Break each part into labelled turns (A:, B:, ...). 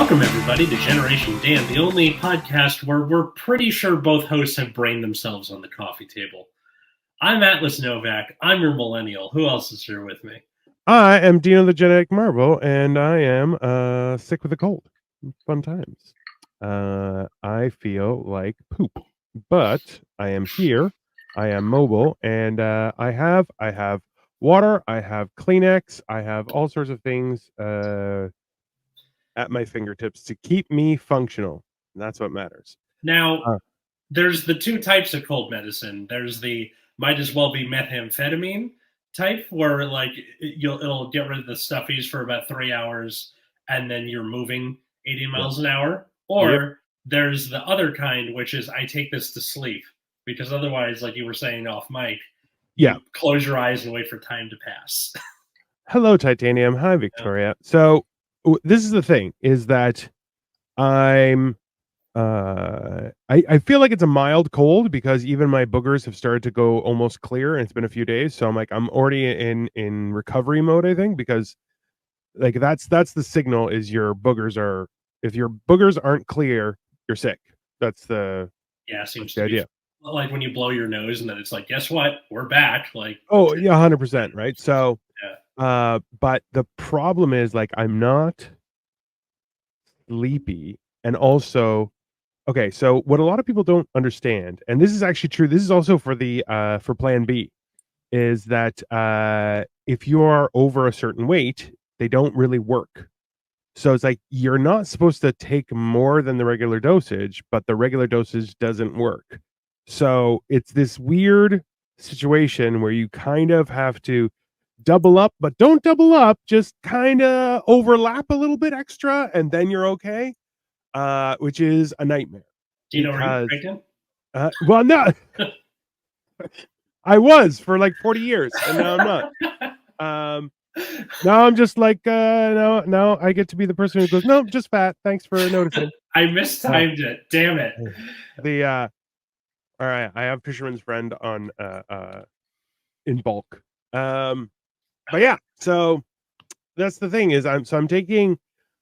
A: Welcome, everybody, to Generation Dan, the only podcast where we're pretty sure both hosts have brained themselves on the coffee table. I'm Atlas Novak. I'm your millennial. Who else is here with me?
B: I am Dino the Genetic Marvel, and I am sick with a cold. Fun times. I feel like poop, but I am here. I am mobile, and I have water. I have Kleenex. I have all sorts of things at my fingertips to keep me functional. And that's what matters.
A: Now, there's the two types of cold medicine. There's the might as well be methamphetamine type, where it'll get rid of the stuffies for about 3 hours, and then you're moving 80 miles an hour. Or there's the other kind, which is I take this to sleep, because otherwise, like you were saying off mic, you close your eyes and wait for time to pass.
B: Hello, Titanium. Hi, Victoria. So this is the thing: is that I'm I feel like it's a mild cold because even my boogers have started to go almost clear, and it's been a few days. So I'm already in recovery mode, I think, because like that's the signal is your boogers are, if your boogers aren't clear, you're sick. That's the
A: seems to be like when you blow your nose and then it's like, guess what? We're back. Like,
B: oh yeah, 100%, right? So but the problem is, like, I'm not sleepy, and also, okay, so what a lot of people don't understand, and this is actually true, this is also for the for Plan B, is that if you are over a certain weight, they don't really work. So it's like you're not supposed to take more than the regular dosage, but the regular dosage doesn't work. So it's this weird situation where you kind of have to double up, but don't double up, just kind of overlap a little bit extra, and then you're okay, which is a nightmare.
A: Do you know where you're pregnant?
B: Well, no. I was for like 40 years, and now I'm not. Now I'm just like, no, I get to be the person who goes, nope, just fat. Thanks for noticing.
A: I mistimed it. Damn it.
B: All right, I have Fisherman's Friend on in bulk. But yeah, so that's the thing is I'm taking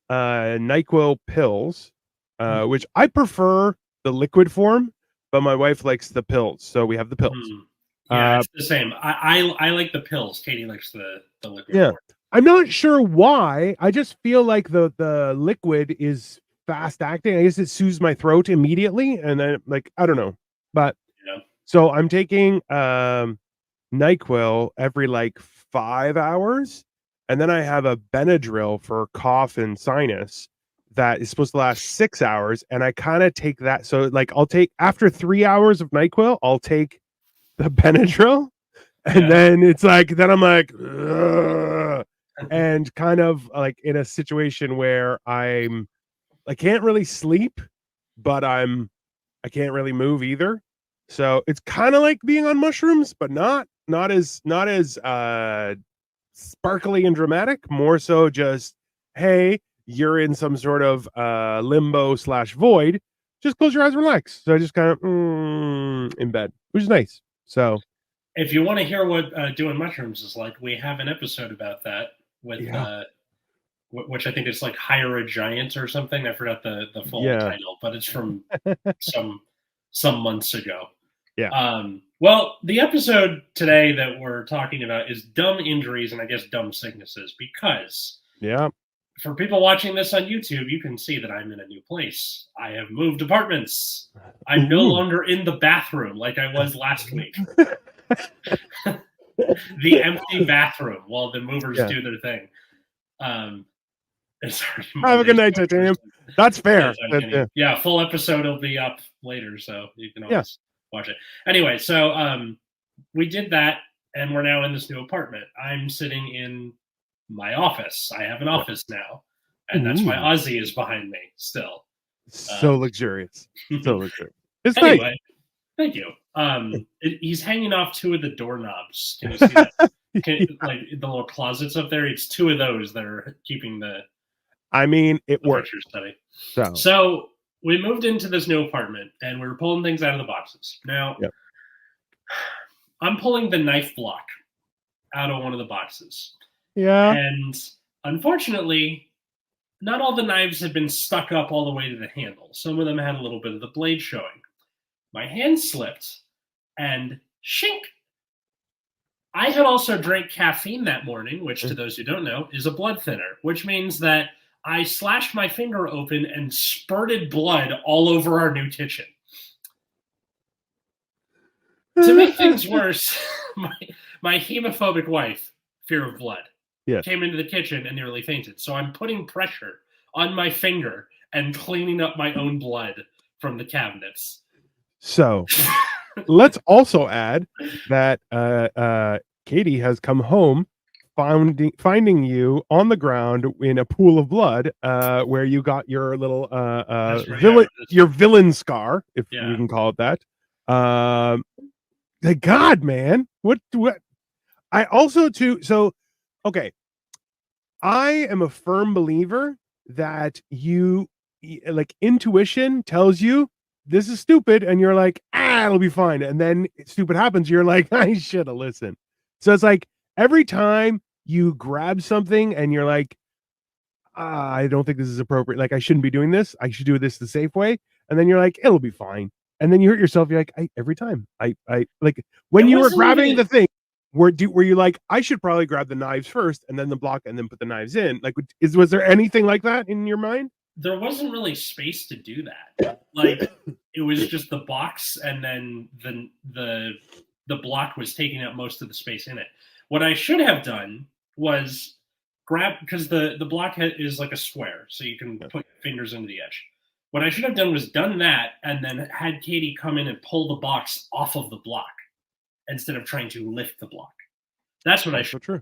B: NyQuil pills, which I prefer the liquid form, but my wife likes the pills, so we have the pills.
A: Yeah, it's the same. I like the pills. Katie likes the liquid.
B: Yeah, I'm not sure why. I just feel like the liquid is fast acting. I guess it soothes my throat immediately, and then like I don't know, but so I'm taking NyQuil every like 5 hours, and then I have a Benadryl for cough and sinus that is supposed to last 6 hours, and I kind of take that. So like I'll take after 3 hours of NyQuil, I'll take the Benadryl, and then it's like then I'm like and kind of like in a situation where I can't really sleep, but I can't really move either. So it's kind of like being on mushrooms, but not as sparkly and dramatic. More so just, hey, you're in some sort of limbo / void. Just close your eyes and relax. So I just kind of in bed, which is nice. So
A: if you want to hear what doing mushrooms is like, we have an episode about that with which I think is like Hire a Giant or something. I forgot the full title, but it's from some months ago. Well, the episode today that we're talking about is dumb injuries and I guess dumb sicknesses, because for people watching this on YouTube, you can see that I'm in a new place. I have moved apartments. I'm no longer in the bathroom like I was last week. The empty bathroom while the movers do their thing.
B: Have a good night, Titanium. That's fair.
A: Yeah, full episode will be up later, so you can always watch it. Anyway, so we did that, and we're now in this new apartment. I'm sitting in my office. I have an office now, and that's why Ozzy is behind me still.
B: So luxurious. So luxurious. It's
A: anyway,
B: nice.
A: Thank you. He's hanging off 2 of the doorknobs. Can you see that? Like the little closets up there? It's 2 of those that are keeping the.
B: I mean, it works.
A: So we moved into this new apartment, and we were pulling things out of the boxes. Now, I'm pulling the knife block out of one of the boxes.
B: Yeah.
A: And unfortunately, not all the knives had been stuck up all the way to the handle. Some of them had a little bit of the blade showing. My hand slipped, and shink. I had also drank caffeine that morning, which, to those who don't know, is a blood thinner, which means that I slashed my finger open and spurted blood all over our new kitchen. To make things worse, my hemophobic wife, fear of blood,
B: Yes.
A: came into the kitchen and nearly fainted. So I'm putting pressure on my finger and cleaning up my own blood from the cabinets.
B: So let's also add that Katie has come home finding you on the ground in a pool of blood, where you got your little villain scar, if you can call it that. Thank God, man. What I also so okay. I am a firm believer that like intuition tells you this is stupid, and you're like, it'll be fine. And then stupid happens, you're like, I should have listened. So it's like every time you grab something and you're like, I don't think this is appropriate. Like, I shouldn't be doing this. I should do this the safe way. And then you're like, it'll be fine. And then you hurt yourself. You're like, every time I like when you were grabbing the thing, were you like, I should probably grab the knives first and then the block and then put the knives in? Like, was there anything like that in your mind?
A: There wasn't really space to do that. Like, it was just the box, and then the block was taking up most of the space in it. What I should have done was grab, because the block is like a square, so you can put your fingers into the edge. What I should have done was done that, and then had Katie come in and pull the box off of the block instead of trying to lift the block. That's what I should.
B: True.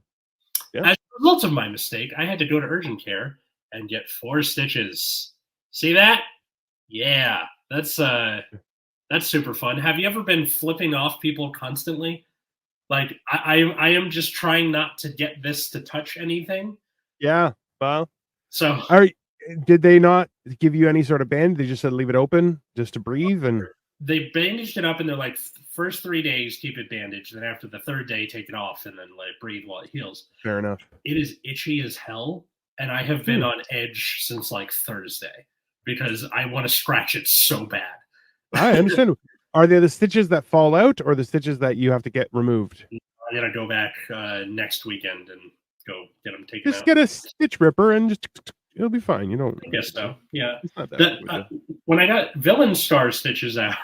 B: Yeah.
A: As a result of my mistake, I had to go to urgent care and get 4 stitches. See that? Yeah, that's super fun. Have you ever been flipping off people constantly? Like, I am just trying not to get this to touch anything.
B: Yeah. Well,
A: so
B: did they not give you any sort of band? They just said leave it open just to breathe, and
A: they bandaged it up, and they're like, first 3 days keep it bandaged, then after the 3rd day take it off and then let it breathe while it heals.
B: Fair enough.
A: It is itchy as hell, and I have been on edge since like Thursday because I want to scratch it so bad.
B: I understand. Are they the stitches that fall out or the stitches that you have to get removed?
A: I gotta go back next weekend and go get them taken out.
B: Just get a stitch ripper and just it'll be fine. You don't.
A: I guess so. Yeah.
B: It's not that
A: when I got villain scar stitches out,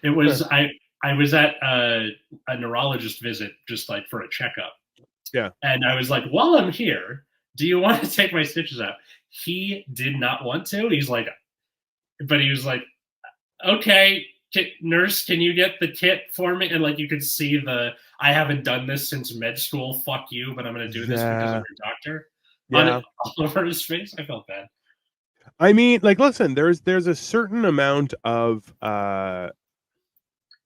A: it was I was at a neurologist visit just like for a checkup.
B: Yeah.
A: And I was like, while I'm here, do you want to take my stitches out? He did not want to. He was like, okay, nurse, can you get the kit for me? And like, you could see I haven't done this since med school. Fuck you, but I'm going to do this because of your doctor.
B: Yeah.
A: All over his face. I felt bad.
B: I mean, like, listen, there's a certain amount of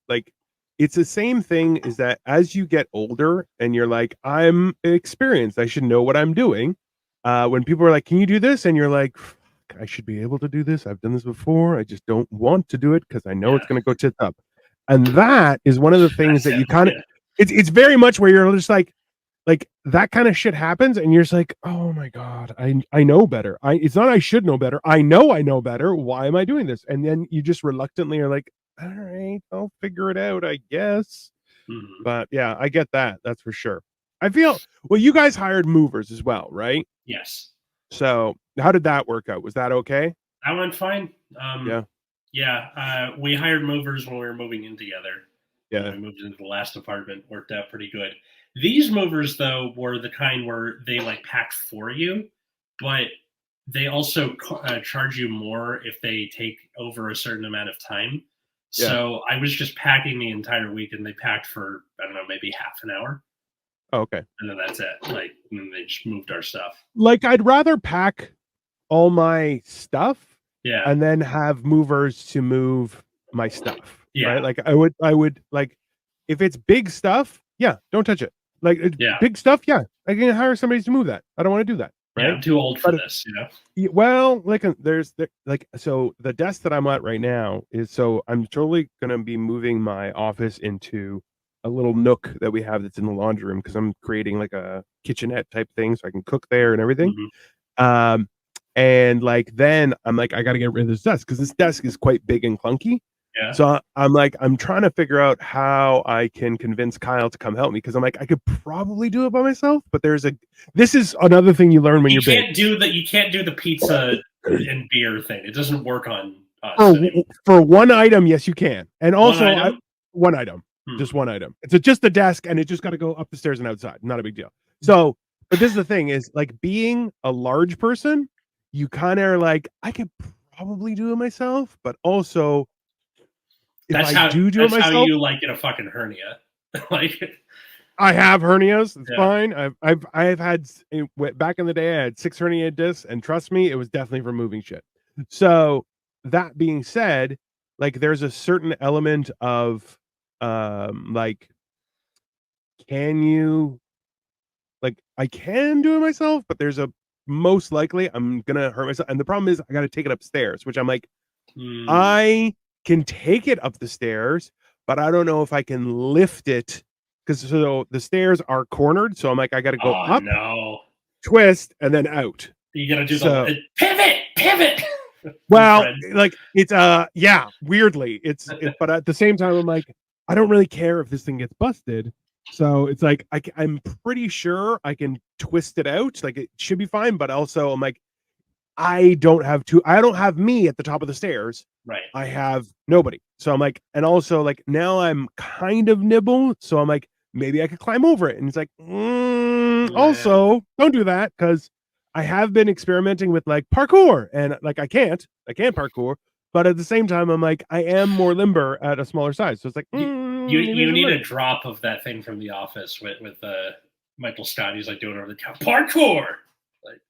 B: like, it's the same thing is that as you get older and you're like, I'm experienced, I should know what I'm doing. When people are like, can you do this? And you're like, I should be able to do this. I've done this before. I just don't want to do it because I know it's going to go tits up. And that is one of the things that you kind of, it's very much where you're just like that kind of shit happens and you're just like, oh my God, I know better. It's not I should know better. I know better. Why am I doing this? And then you just reluctantly are like, all right, I'll figure it out, I guess.
A: Mm-hmm.
B: But yeah, I get that. That's for sure. I feel, well, you guys hired movers as well, right?
A: Yes.
B: So how did that work out? Was that okay?
A: That went fine.
B: Yeah.
A: We hired movers when we were moving in together.
B: Yeah.
A: We moved into the last apartment. Worked out pretty good. These movers, though, were the kind where they like pack for you, but they also charge you more if they take over a certain amount of time. Yeah. So I was just packing the entire week, and they packed for, I don't know, maybe half an hour.
B: Oh, okay.
A: And then that's it. Like, and then they just moved our stuff.
B: Like, I'd rather pack all my stuff,
A: yeah,
B: and then have movers to move my stuff.
A: Yeah.
B: Right? Like, I would like, if it's big stuff, yeah, don't touch it. Like, big stuff, yeah, I can hire somebody to move that. I don't want to do that. Right?
A: Yeah, I'm too old for this, you know?
B: Well, like, so the desk that I'm at right now is, so I'm totally going to be moving my office into a little nook that we have that's in the laundry room because I'm creating like a kitchenette type thing so I can cook there and everything.
A: Mm-hmm.
B: And like then I'm like, I got to get rid of this desk because this desk is quite big and clunky.
A: Yeah.
B: So I'm like, I'm trying to figure out how I can convince Kyle to come help me because I'm like, I could probably do it by myself, but this is another thing you learn when you're big.
A: You can't do the pizza and beer thing. It doesn't work on us
B: For,
A: anymore.
B: for one item, yes, you can. And also, one item,
A: Hmm.
B: just one item. It's just a desk and it just got to go up the stairs and outside. Not a big deal. So, but this is the thing is like being a large person, you kind of are like, I could probably do it myself, but also if
A: That's
B: I do it
A: how
B: myself,
A: you like get a fucking hernia. Like,
B: I have hernias. It's
A: yeah.
B: fine. I've had back in the day. I had 6 herniated discs, and trust me, it was definitely from moving shit. So that being said, like there's a certain element of like, can you like I can do it myself, but there's a most likely I'm gonna hurt myself. And the problem is I gotta take it upstairs, which I'm like, I can take it up the stairs, but I don't know if I can lift it because so the stairs are cornered. So I'm like, I got to go up, twist, and then out.
A: You got to do the pivot.
B: Well, like it's yeah, weirdly but at the same time I'm like, I don't really care if this thing gets busted. So it's like I'm pretty sure I can twist it out, like it should be fine. But also I'm like, I don't have me at the top of the stairs.
A: Right.
B: I have nobody. So I'm like, and also like now I'm kind of nibble. So I'm like, maybe I could climb over it. And it's like, also don't do that because I have been experimenting with like parkour and like I can't parkour. But at the same time, I'm like, I am more limber at a smaller size. So it's like,
A: you need a drop of that thing from The Office with Michael Scott. He's like doing over the top parkour. Like,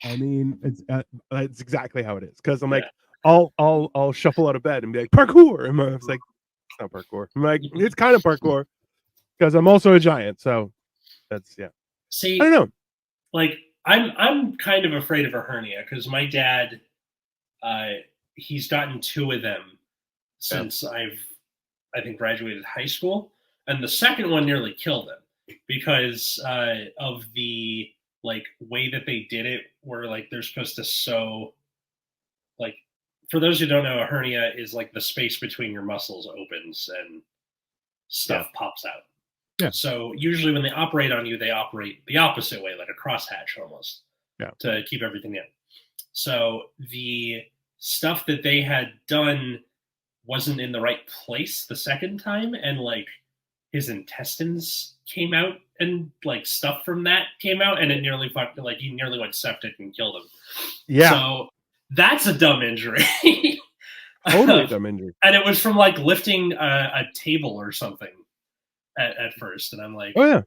B: I mean, it's exactly how it is because I'm like, I'll shuffle out of bed and be like parkour, and I was like, it's not parkour. I'm like, it's kind of parkour because I'm also a giant, so that's
A: See,
B: I don't know.
A: Like, I'm kind of afraid of a hernia because my dad, he's gotten 2 of them since I think graduated high school, and the second one nearly killed him because of the like way that they did it, where like they're supposed to sew. Like, for those who don't know, a hernia is like the space between your muscles opens and stuff pops out.
B: Yeah.
A: So usually when they operate on you, they operate the opposite way, like a crosshatch almost, to keep everything in. So the stuff that they had done wasn't in the right place the second time, and like his intestines came out and like stuff from that came out, and it nearly like he nearly went septic and killed him.
B: Yeah.
A: So that's a dumb injury.
B: Totally dumb injury.
A: And it was from like lifting a table or something at first. And I'm like,
B: oh yeah,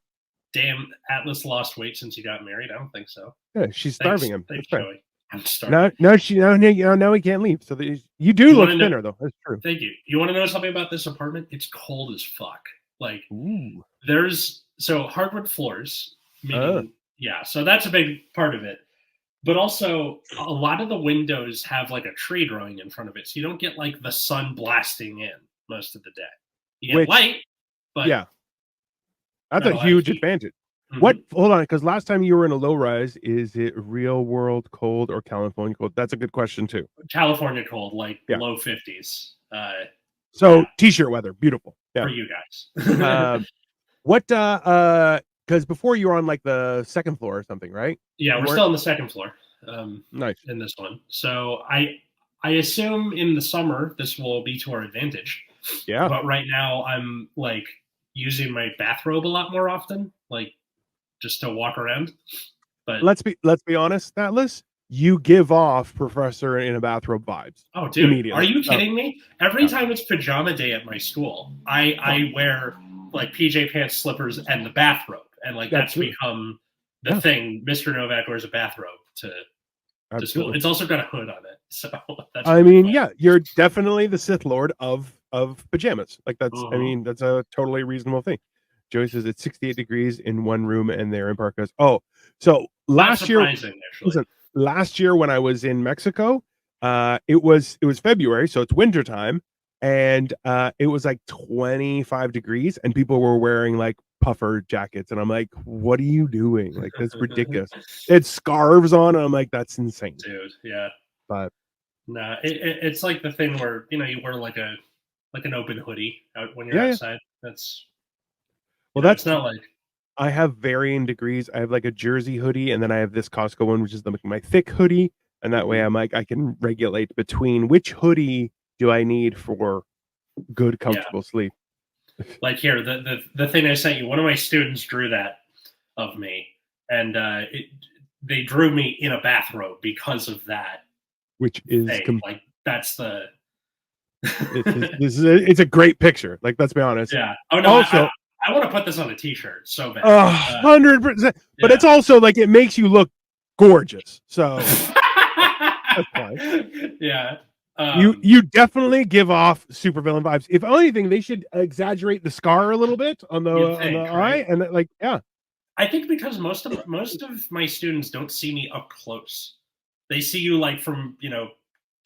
A: damn, Atlas lost weight since he got married. I don't think so.
B: Yeah, she's starving him.
A: Thanks, Joey. I'm starving.
B: Now he can't leave. So you do look thinner though. That's true.
A: Thank you. You want to know something about this apartment? It's cold as fuck. Like,
B: ooh.
A: There's hardwood floors. Meaning, so that's a big part of it. But also, a lot of the windows have like a tree growing in front of it, so you don't get like the sun blasting in most of the day. You get light, but
B: that's a huge advantage. Mm-hmm. What? Hold on, because last time you were in a low rise, is it real world cold or California cold? That's a good question too.
A: California cold, like low 50s.
B: So t-shirt weather, beautiful.
A: For you guys.
B: What? Because before you were on like the second floor or something, right?
A: Yeah, we're still on the second floor.
B: Nice.
A: In this one. So I assume in the summer this will be to our advantage.
B: Yeah.
A: But right now I'm like using my bathrobe a lot more often, like just to walk around. But
B: let's be honest, Atlas, you give off professor in a bathrobe vibes.
A: Oh, dude, are you kidding me? Every time it's pajama day at my school, I wear like PJ pants, slippers, and the bathrobe, and like that's become the thing. Mr. Novak wears a bathrobe to school. It's also got a hood on it, so that's.
B: I mean, you're definitely the Sith Lord of pajamas. Like that's, I mean, that's a totally reasonable thing. Joey says it's 68 degrees in one room and they're in parkas. Oh, so last year, listen, last year when I was in Mexico, it was February, so it's winter time, and it was like 25 degrees, and people were wearing like puffer jackets, and I'm like, what are you doing? Like, that's ridiculous. It's scarves on, and I'm like, that's insane.
A: Dude, yeah.
B: But
A: Nah, it's like the thing where you wear like an open hoodie out when you're
B: yeah, yeah.
A: outside. That's
B: Well,
A: it's
B: that's
A: not like
B: I have varying degrees. I have like a jersey hoodie, and then I have this Costco one, which is my thick hoodie. And that way, I'm like, I can regulate between which hoodie do I need for good,
A: yeah.
B: comfortable sleep.
A: Like here, the thing I sent you. One of my students drew that of me, and they drew me in a bathrobe because of that
B: Which is
A: thing. Like that's the
B: it's a great picture. Like, let's be honest.
A: yeah. Oh no,
B: Also,
A: I want to put this on a T-shirt so bad.
B: 100%. But
A: Yeah.
B: it's also like it makes you look gorgeous. So that's fine.
A: Yeah.
B: You definitely give off supervillain vibes. If anything, they should exaggerate the scar a little bit on the
A: think,
B: eye,
A: right?
B: and like, yeah.
A: I think because most of my students don't see me up close. They see you like from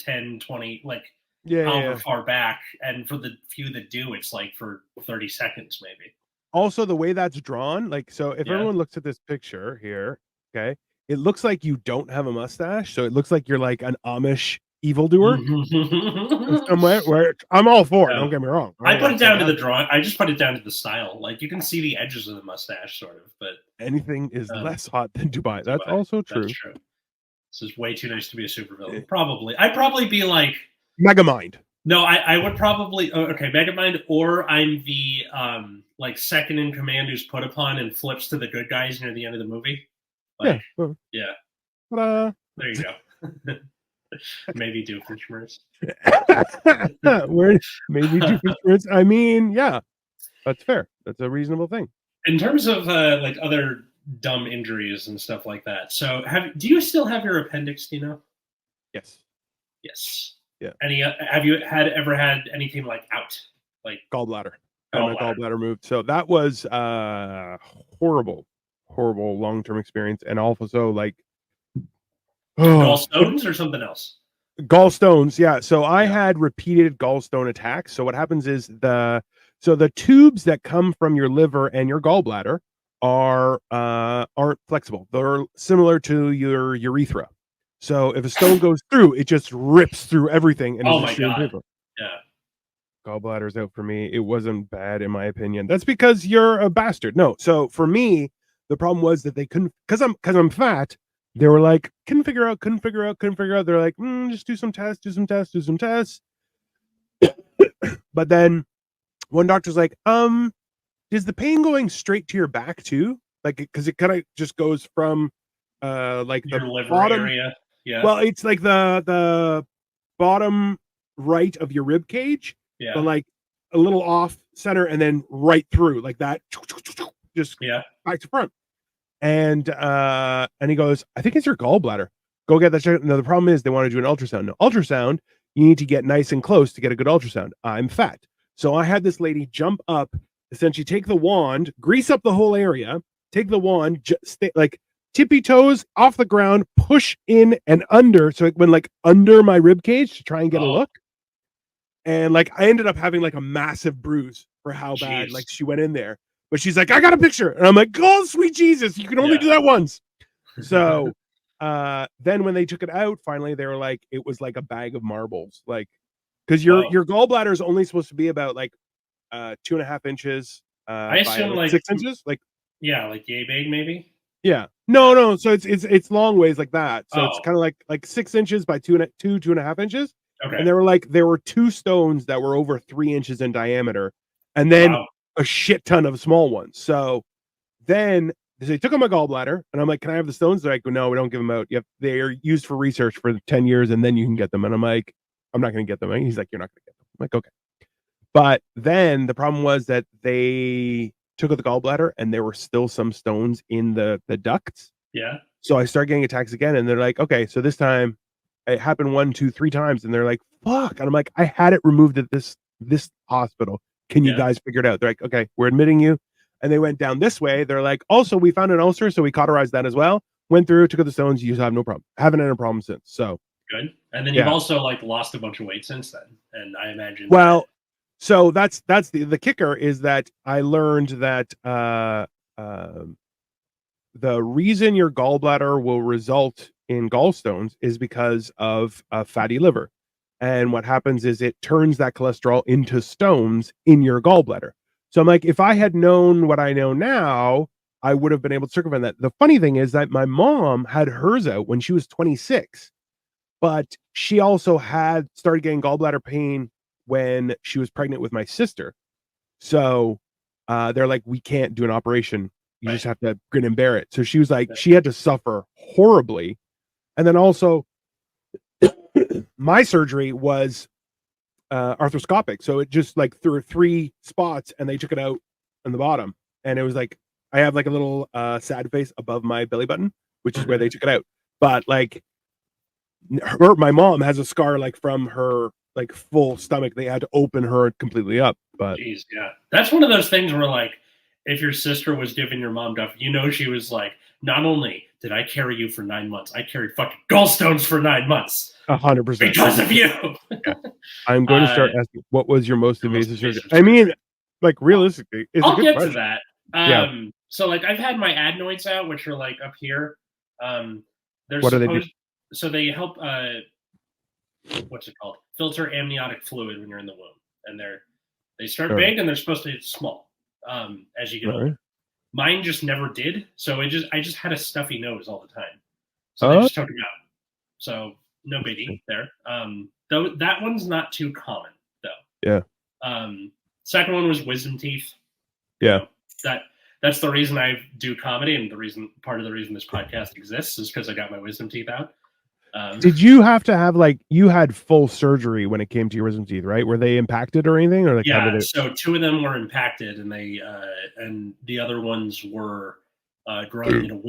A: 10, 20, like however far back, and for the few that do, it's like for 30 seconds maybe.
B: Also, the way that's drawn, like, so if everyone looks at this picture here, okay, it looks like you don't have a mustache, so it looks like you're like an Amish evildoer in some way. Where I'm all for it. Don't get me wrong.
A: I put it down to the drawing. I just put it down to the style. Like you can see the edges of the mustache, sort of. But
B: anything is less hot than Dubai. That's also true.
A: That's true. This is way too nice to be a supervillain. Probably, I'd probably be like
B: Megamind.
A: No, I would probably okay, Megamind, or I'm the like second in command who's put upon and flips to the good guys near the end of the movie. Like, yeah.
B: Ta-da.
A: There you go. Maybe Doofenshmirtz.
B: Where maybe Doofenshmirtz? I mean, yeah, that's fair. That's a reasonable thing.
A: In terms of like other dumb injuries and stuff like that. So, do you still have your appendix, Dino?
B: Yes.
A: Yes.
B: Yeah.
A: Have you ever had anything like out, like
B: gallbladder? My gallbladder moved, so that was horrible long-term experience, and also like
A: gallstones or something else.
B: Gallstones, yeah. So I had repeated gallstone attacks. So what happens is the tubes that come from your liver and your gallbladder aren't flexible. They're similar to your urethra. So if a stone goes through, it just rips through everything. And
A: oh my god! Yeah.
B: Gallbladder's out for me. It wasn't bad in my opinion. That's because you're a bastard. No. So for me, the problem was that they couldn't, because I'm fat. They were like, couldn't figure out. They're like, just do some tests. But then one doctor's like, is the pain going straight to your back too? Like, because it kind of just goes from like
A: your
B: the
A: liver
B: bottom
A: area. Yeah.
B: Well, it's like the bottom right of your rib cage.
A: Yeah.
B: But like a little off center and then right through like that. Just back to front. And he goes, I think it's your gallbladder. Go get that checked. No, the problem is they want to do an ultrasound. No, ultrasound, you need to get nice and close to get a good ultrasound. I'm fat. So I had this lady jump up, essentially take the wand, grease up the whole area, take the wand, stay like tippy toes off the ground, push in and under. So it went like under my rib cage to try and get a look. And like I ended up having like a massive bruise for how bad like she went in there. But she's like, I got a picture. And I'm like, oh, sweet Jesus, you can only do that once. So then when they took it out, finally, they were like, it was like a bag of marbles. Like, because your gallbladder is only supposed to be about like 2.5 inches
A: I assume
B: by, like 6 inches. Like,
A: yeah, like yay big maybe.
B: Yeah. No. So it's long ways like that. So it's kind of like 6 inches by 2.5 inches.
A: Okay.
B: And they were like, there were 2 stones that were over 3 inches in diameter, and then a shit ton of small ones. So then they took out my gallbladder, and I'm like, can I have the stones? They're like, no, we don't give them out. They are used for research for 10 years, and then you can get them. And I'm like, I'm not going to get them. And he's like, you're not going to get them. I'm like, okay. But then the problem was that they took out the gallbladder, and there were still some stones in the ducts.
A: Yeah.
B: So I start getting attacks again, and they're like, okay, so this time it happened 1, 2, 3 times, and they're like, fuck. And I'm like, I had it removed at this hospital. Can you guys figure it out? They're like, okay, we're admitting you. And they went down this way. They're like, also, we found an ulcer, so we cauterized that as well. Went through, took out the stones. You just have no problem. Haven't had a problem since. So
A: good. And then you've also like lost a bunch of weight since then. And I imagine.
B: Well, So that's the kicker is that I learned that the reason your gallbladder will result in gallstones is because of a fatty liver. And what happens is it turns that cholesterol into stones in your gallbladder. So I'm like, if I had known what I know now, I would have been able to circumvent that. The funny thing is that my mom had hers out when she was 26, but she also had started getting gallbladder pain when she was pregnant with my sister. So they're like, we can't do an operation. You
A: Right.
B: just have to grin and bear it. So she was like, she had to suffer horribly. And then also, my surgery was arthroscopic. So it just like threw 3 spots and they took it out on the bottom. And it was like, I have like a little sad face above my belly button, which is where they took it out. But like, my mom has a scar like from her like full stomach. They had to open her completely up. But
A: Jeez, yeah, that's one of those things where like, if your sister was giving your mom duff, she was like, not only did I carry you for 9 months, I carried fucking gallstones for 9 months
B: 100%
A: because of you.
B: Yeah. I'm going to start asking, what was your most invasive surgery? I
A: surgery.
B: mean, like realistically, it's a
A: I'll
B: good
A: get
B: question.
A: to that.
B: Yeah.
A: So like I've had my adenoids out, which are like up here. They're
B: What do they do?
A: supposed, so they help. What's it called? Filter amniotic fluid when you're in the womb, and they start
B: All
A: big
B: right.
A: and they're supposed to get small as you get
B: All
A: older.
B: right.
A: Mine just never did, so I just had a stuffy nose all the time. So they just took it out. So no biggie there. Though that one's not too common though.
B: Yeah.
A: Second one was wisdom teeth.
B: Yeah.
A: That's the reason I do comedy, and part of the reason this podcast exists is because I got my wisdom teeth out.
B: Did you have to have like you had full surgery when it came to your wisdom teeth, right? Were they impacted or anything, or like how did it?
A: So 2 of them were impacted, and and the other ones were growing at a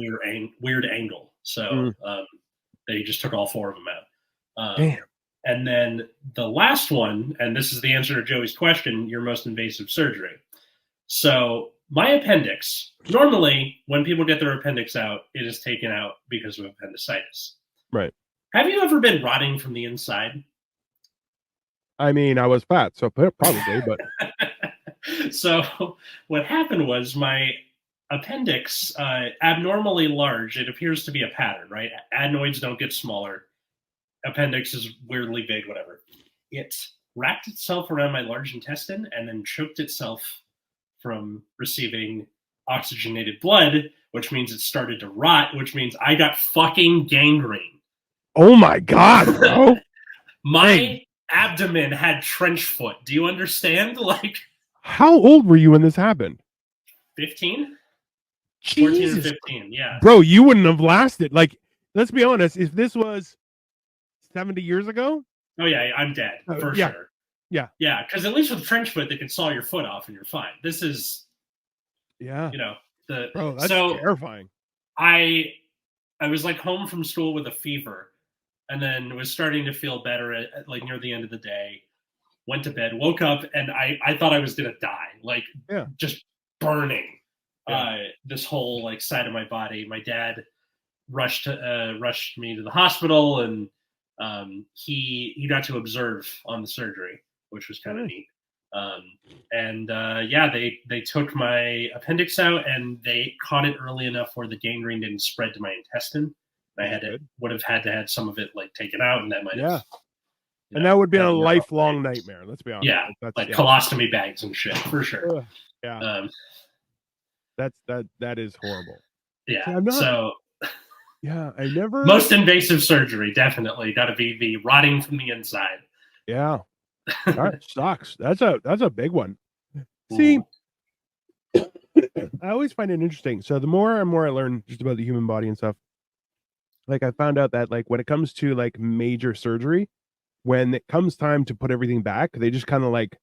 A: weird angle. So they just took all 4 of them out.
B: Damn.
A: And then the last one, and this is the answer to Joey's question: your most invasive surgery. So my appendix. Normally, when people get their appendix out, it is taken out because of appendicitis.
B: Right.
A: Have you ever been rotting from the inside?
B: I mean, I was fat, so probably, but
A: so what happened was my appendix, abnormally large. It appears to be a pattern, right? Adenoids don't get smaller. Appendix is weirdly big, whatever. It wrapped itself around my large intestine and then choked itself from receiving oxygenated blood, which means it started to rot, which means I got fucking gangrene.
B: Oh my god, bro.
A: My abdomen had trench foot. Do you understand? Like,
B: how old were you when this happened?
A: 15?
B: Jesus.
A: 14 or 15, yeah.
B: Bro, you wouldn't have lasted. Like, let's be honest, if this was 70 years ago?
A: Oh yeah, I'm dead for sure.
B: Yeah.
A: Yeah, because at least with trench foot, they can saw your foot off and you're fine. This is,
B: bro, that's terrifying.
A: I was like home from school with a fever, and then was starting to feel better at like near the end of the day. Went to bed, woke up, and I thought I was gonna die, like just burning this whole like side of my body. My dad rushed me to the hospital, and he got to observe on the surgery, which was kind of neat. They took my appendix out, and they caught it early enough where the gangrene didn't spread to my intestine. I would have had to have some of it like taken out, and that might have.
B: And that would be a lifelong nightmare. Let's be honest.
A: Yeah, like colostomy bags and shit for sure.
B: Yeah. That is horrible.
A: Yeah. So.
B: Yeah, I never.
A: Most invasive surgery, definitely got to be the rotting from the inside.
B: Yeah, that sucks. That's a big one. See, I always find it interesting. So the more and more I learn just about the human body and stuff, like I found out that like when it comes to like major surgery, when it comes time to put everything back, they just kind of like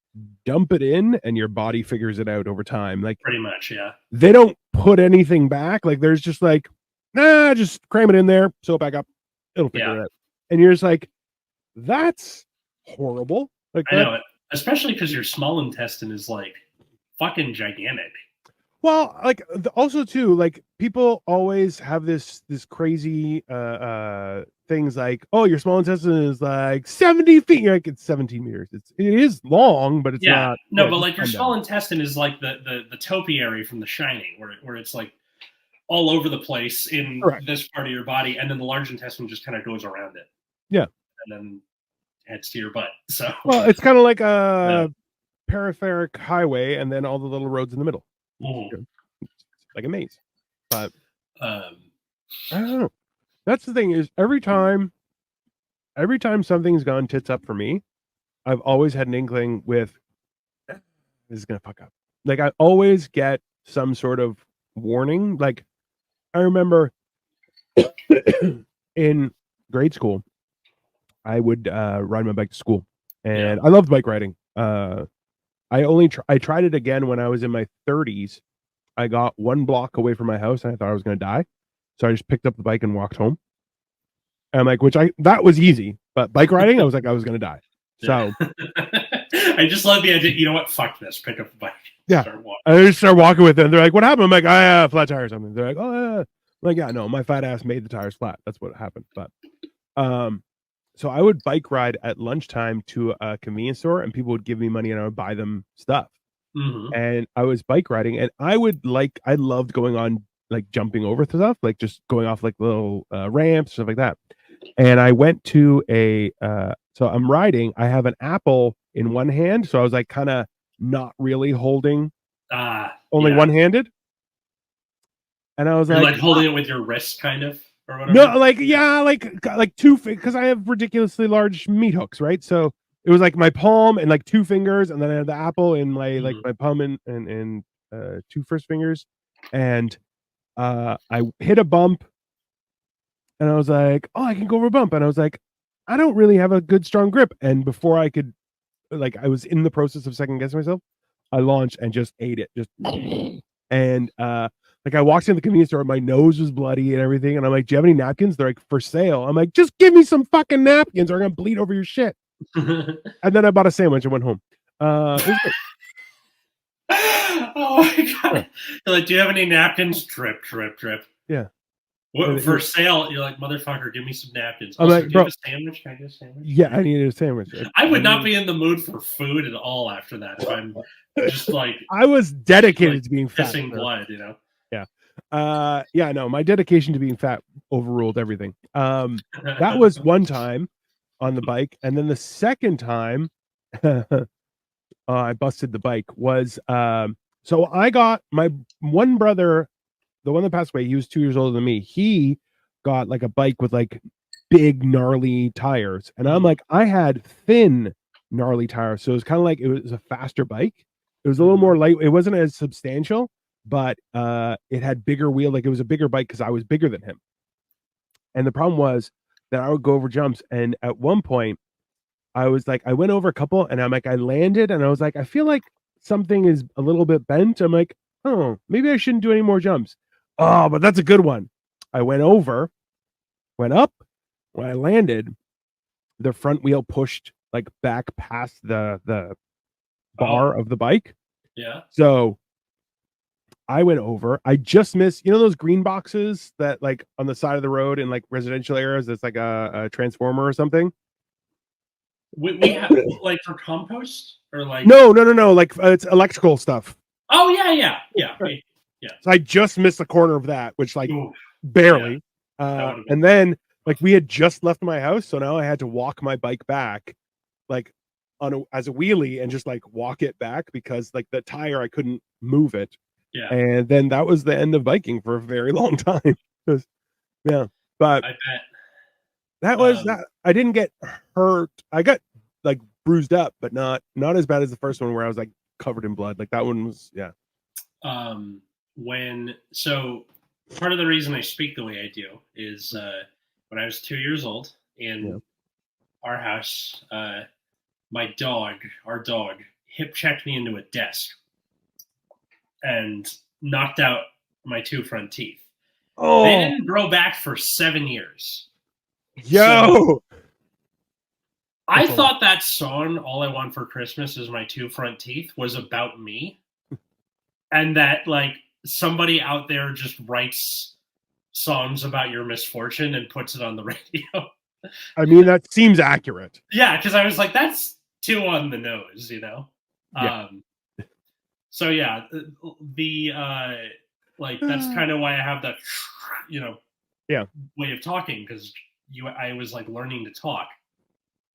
B: dump it in and your body figures it out over time. Like
A: pretty much, yeah.
B: They don't put anything back. Like there's just like, nah, just cram it in there, sew it back up. It'll figure it out. And you're just like, that's horrible. Like
A: I know it, especially because your small intestine is like fucking gigantic.
B: Well, like also too, like people always have this crazy things like, oh, your small intestine is like 70 feet. You're like, it's 17 meters. It is long, but it's
A: Yeah,
B: not.
A: no,
B: Yeah,
A: but
B: just
A: like your
B: calm
A: small
B: down.
A: intestine is like the topiary from The Shining, where it's like all over the place in
B: Correct.
A: this part of your body, and then the large intestine just kind of goes around it,
B: Yeah.
A: and then heads to your butt. So
B: Well, it's kind of like
A: yeah.
B: a peripheric highway, and then all the little roads in the middle.
A: Mhm.
B: You know, it's like a maze. But
A: Um,
B: I don't know. That's the thing is every time something's gone tits up for me, I've always had an inkling with this is gonna fuck up. Like I always get some sort of warning. Like I remember in grade school, I would ride my bike to school,
A: yeah.
B: and I loved bike riding. I tried it again when I was in my 30s. I got one block away from my house, and I thought I was gonna die, so I just picked up the bike and walked home. And I'm like, which I that was easy, but bike riding, I was like, I was gonna die.
A: Yeah.
B: So
A: I just love the idea. You know what? Fuck this. Pick up the bike.
B: yeah,
A: Start walking.
B: I just start walking with them. They're like, "What happened?" I'm like, "I flat tire or something." They're like, "Oh, yeah." I'm like, yeah, no, my fat ass made the tires flat. That's what happened. But um, so I would bike ride at lunchtime to a convenience store, and people would give me money, and I would buy them stuff.
A: Mm-hmm.
B: And I was bike riding, and I loved going on like jumping over stuff, like just going off like little ramps, stuff like that. And I went to so I'm riding. I have an apple in one hand, so I was like kind of not really holding, only
A: Yeah.
B: one handed. And I was
A: You're
B: like,
A: like holding it with your wrist, kind of, or
B: no,
A: whatever.
B: like yeah, like two because I have ridiculously large meat hooks, right? So it was like my palm and like two fingers, and then I had the apple in my like
A: Mm-hmm.
B: my palm and two first fingers, and I hit a bump, and I was like, oh, I can go over a bump, and I was like, I don't really have a good strong grip, and before I could like I was in the process of second guessing myself, I launched and just ate it, just and like I walked in the convenience store, my nose was bloody and everything, and I'm like, "Do you have any napkins?" They're like, "For sale." I'm like, "Just give me some fucking napkins, or I'm gonna bleed over your shit." And then I bought a sandwich and went home. It was great.
A: Oh my
B: Yeah,
A: god! You're like, do you have any napkins? Drip, drip, drip.
B: yeah.
A: What for sale? You're like, motherfucker, give me some napkins.
B: I'm
A: Also,
B: like,
A: do you have
B: bro,
A: a sandwich? Can I get a sandwich?
B: yeah, I needed a sandwich.
A: I would not be in the mood for food at all after that. If I'm just
B: I was
A: like
B: dedicated to being fat,
A: pissing
B: sir.
A: blood, you know.
B: Yeah. Yeah, no, my dedication to being fat overruled everything. That was one time on the bike, and then the second time I busted the bike was so I got my one brother, the one that passed away, he was 2 years older than me. He got like a bike with like big gnarly tires. And I'm
A: Mhm,
B: like, I had thin gnarly tires. So it was kind of like it was a faster bike. It was a little
A: mhm.
B: more light. It wasn't as substantial, but it had bigger wheel, like it was a bigger bike because I was bigger than him. And the problem was that I would go over jumps. And at one point I was like, I went over a couple and I'm like, I landed and I was like, I feel like something is a little bit bent. I'm like, oh, maybe I shouldn't do any more jumps. Oh, but that's a good one. I went over, went up. When I landed, the front wheel pushed like back past the
A: Oh,
B: bar of the bike.
A: yeah.
B: So I went over. I just missed, you know, those green boxes that like on the side of the road in like residential areas, that's like a transformer or something.
A: We have like for compost or like.
B: No, no, no, no. Like it's electrical stuff.
A: Oh yeah, yeah, yeah,
B: Right.
A: yeah.
B: So I just missed the corner of that, which like
A: Ooh, yeah,
B: barely.
A: that would have been
B: And then like
A: rough.
B: we had just left my house, so now I had to walk my bike back, like as a wheelie, and just like walk it back because like the tire I couldn't move it.
A: Yeah,
B: And then that was the end of biking for a very long time. Yeah, but
A: I bet.
B: that was that. I didn't get hurt. I got like bruised up, but not as bad as the first one where I was like covered in blood. Like that one was, yeah.
A: When so part of the reason I speak the way I do is when I was 2 years old
B: Yeah.
A: in our house, our dog, hip checked me into a desk and knocked out my two front teeth. They
B: Oh,
A: didn't grow back for 7 years. So
B: yo,
A: I
B: that's a lot.
A: thought that song, All I Want for Christmas is My Two Front Teeth, was about me. And that, like, somebody out there just writes songs about your misfortune and puts it on the radio.
B: I mean, that seems accurate.
A: Yeah, because I was like, that's too on the nose, you know.
B: Yeah.
A: So yeah, the like that's kind of why I have that,
B: Yeah.
A: way of talking, because I was like learning to talk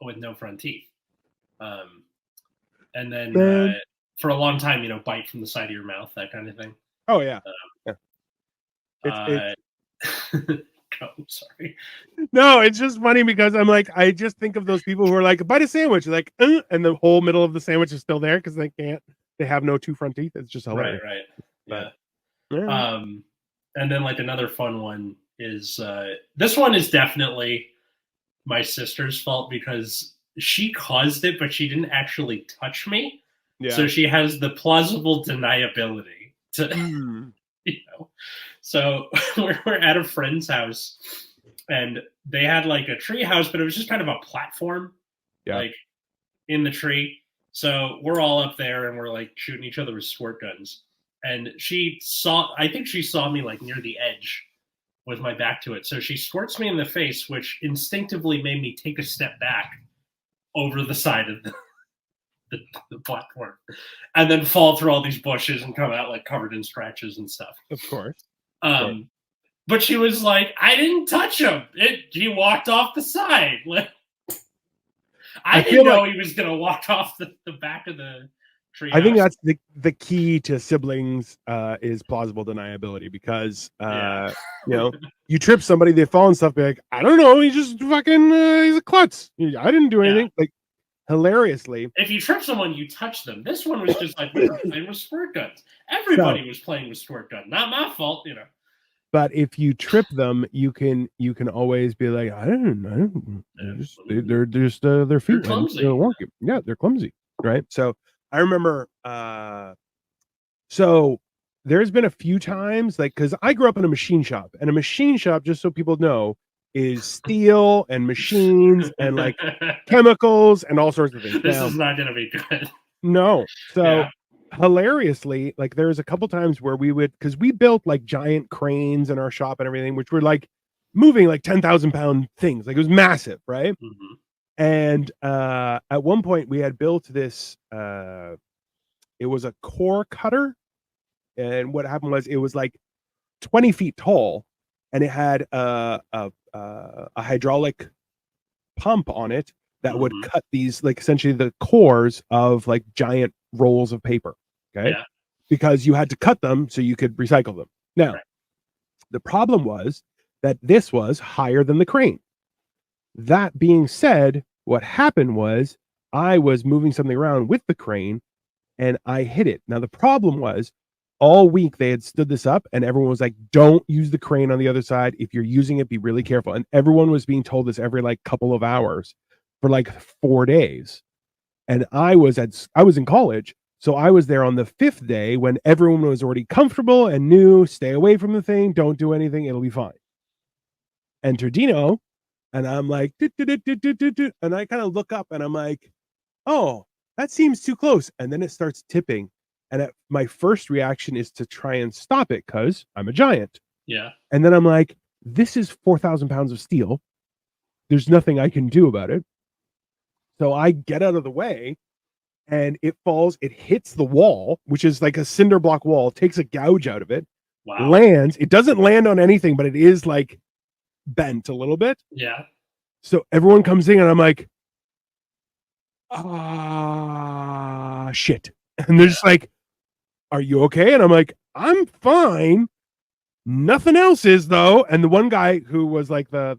A: with no front teeth, and then for a long time, bite from the side of your mouth, that kind of thing.
B: Oh yeah. Yeah.
A: Oh, sorry.
B: No, it's just funny because I'm like, I just think of those people who are like, bite a sandwich, like, and the whole middle of the sandwich is still there because they have no two front teeth. It's just hilarious.
A: Right. Yeah. And then like another fun one is this one is definitely my sister's fault because she caused it, but she didn't actually touch me. Yeah. So she has the plausible deniability to, So we're at a friend's house, and they had like a tree house, but it was just kind of a platform, like in the tree. So we're all up there, and we're like shooting each other with squirt guns. And I think she saw me like near the edge with my back to it. So she squirts me in the face, which instinctively made me take a step back over the side of the platform, and then fall through all these bushes and come out like covered in scratches and stuff.
B: Of course.
A: But she was like, I didn't touch him. He walked off the side. Like, I didn't know he was going to walk off the back of the tree.
B: I think that's the key to siblings is plausible deniability, because you trip somebody, they fall and stuff, be like, I don't know, he's just fucking he's a klutz. I didn't do anything. Like, hilariously,
A: if you trip someone, you touch them. This one was just like, we were playing with squirt guns. Everybody was playing with squirt guns. Not my fault,
B: But if you trip them, you can always be like, I don't know, they're their feet,
A: they're clumsy.
B: They're wonky. Yeah, they're clumsy, right? So I remember, so there's been a few times, like, because I grew up in a machine shop, and a machine shop, just so people know, is steel and machines and like chemicals and all sorts of things.
A: This is not going to be good.
B: No. So hilariously, like, there's a couple times where we would, because we built like giant cranes in our shop and everything, which were like moving like 10,000 pound things. Like, it was massive, right?
A: Mm-hmm.
B: And at one point we had built this, it was a core cutter. And what happened was, it was like 20 feet tall, and it had a hydraulic pump on it that would cut these, like, essentially the cores of like giant rolls of paper. Okay. Yeah. Because you had to cut them so you could recycle them. Now, the problem was that this was higher than the crane. That being said, what happened was, I was moving something around with the crane and I hit it. Now, the problem was, all week they had stood this up and everyone was like, don't use the crane on the other side. If you're using it, be really careful. And everyone was being told this every like couple of hours for like 4 days. And I was in college. So I was there on the 5th day when everyone was already comfortable and knew, stay away from the thing. Don't do anything. It'll be fine. Enter Dino. And I'm like, and I kind of look up and I'm like, oh, that seems too close. And then it starts tipping. And my first reaction is to try and stop it because I'm a giant.
A: Yeah.
B: And then I'm like, this is 4,000 pounds of steel. There's nothing I can do about it. So I get out of the way and it falls. It hits the wall, which is like a cinder block wall, takes a gouge out of it, lands. It doesn't land on anything, but it is like bent a little bit.
A: Yeah.
B: So everyone comes in and I'm like, shit. And they're just like, are you okay? And I'm like, I'm fine. Nothing else is, though. And the one guy who was like it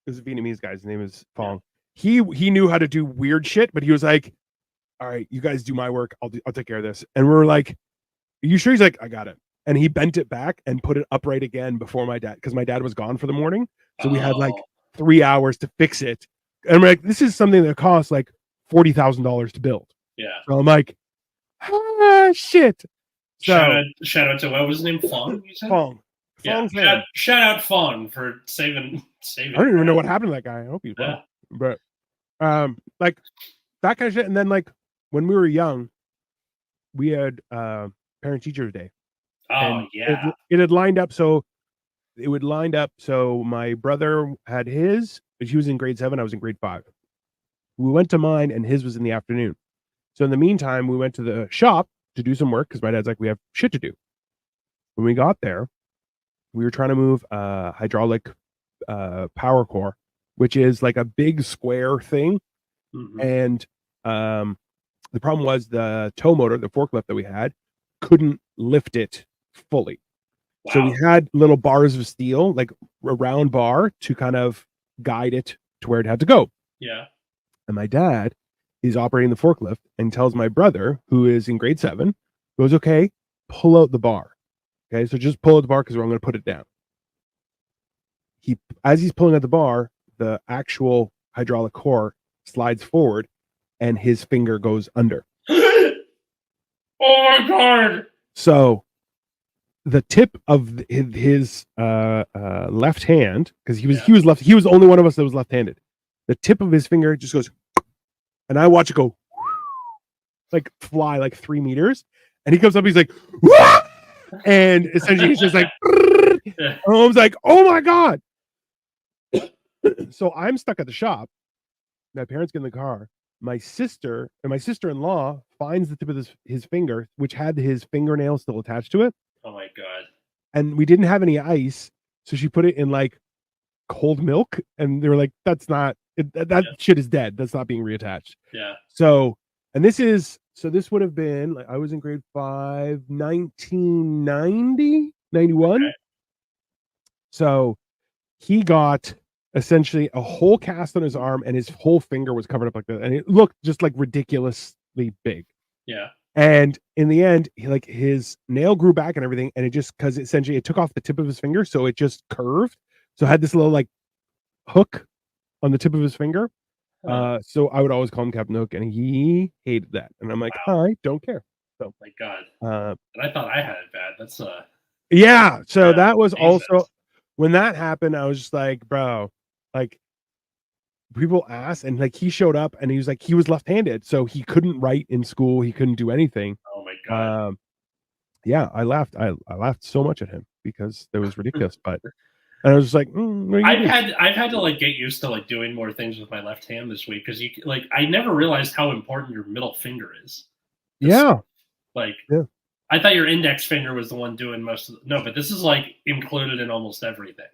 B: was a Vietnamese guy. His name is Fong. He knew how to do weird shit, but he was like, all right, you guys do my work. I'll take care of this. And we're like, are you sure? He's like, I got it. And he bent it back and put it upright again before my dad, because my dad was gone for the morning. So we had like 3 hours to fix it. And we're like, this is something that costs like $40,000 to build.
A: Yeah.
B: So I'm like, shit. So,
A: shout out to, what was his name? Fong? You said?
B: Fong.
A: Yeah. Shout out Fong for saving.
B: I don't even know what happened to that guy. I hope he's well. But like that kind of shit. And then like when we were young, we had parent teachers day,
A: Oh
B: and
A: yeah.
B: it had lined up so it would lined up so my brother had his, but he was in grade 7, I was in grade 5. We went to mine, and his was in the afternoon. So in the meantime, we went to the shop to do some work because my dad's like, we have shit to do. When we got there, we were trying to move a hydraulic power core, which is like a big square thing.
A: Mm-hmm.
B: And the problem was the tow motor, the forklift that we had, couldn't lift it fully.
A: Wow.
B: So we had little bars of steel, like a round bar, to kind of guide it to where it had to go.
A: Yeah.
B: And my dad is operating the forklift and tells my brother, who is in grade 7, goes, okay, pull out the bar. Okay, so just pull out the bar because I'm going to put it down. As he's pulling out the bar, the actual hydraulic core slides forward and his finger goes under.
A: Oh my god.
B: So the tip of his left hand, because he was the only one of us that was left-handed. The tip of his finger just goes, and I watch it go like fly like 3 meters, and he comes up, he's like, wah! And essentially he's just like, I was like, oh my god. So I'm stuck at the shop. My parents get in the car. My sister and my sister-in-law finds the tip of his finger, which had his fingernail still attached to it.
A: Oh my god.
B: And we didn't have any ice, so she put it in like cold milk, and they were like, that's not that shit is dead. That's not being reattached.
A: Yeah.
B: So, and this would have been like I was in grade 5, 1990, 91. Okay. So he got essentially a whole cast on his arm, and his whole finger was covered up like that, and it looked just like ridiculously big.
A: Yeah.
B: And in the end, like his nail grew back and everything, and it just because essentially it took off the tip of his finger, so it just curved. So it had this little like hook on the tip of his finger. So I would always call him Captain Hook, and he hated that. And I'm like, wow. I don't care. So
A: my god. And I thought I had it bad. That's
B: yeah. So that was Jesus. Also when that happened, I was just like, bro, like people asked, and like he showed up, and he was like, he was left-handed, so he couldn't write in school, he couldn't do anything.
A: Oh my god.
B: Yeah, I laughed so much at him because it was ridiculous. But and I was just like,
A: I've had to like get used to like doing more things with my left hand this week because you like I never realized how important your middle finger is.
B: Yeah.
A: Like I thought your index finger was the one doing most of no, but this is like included in almost everything.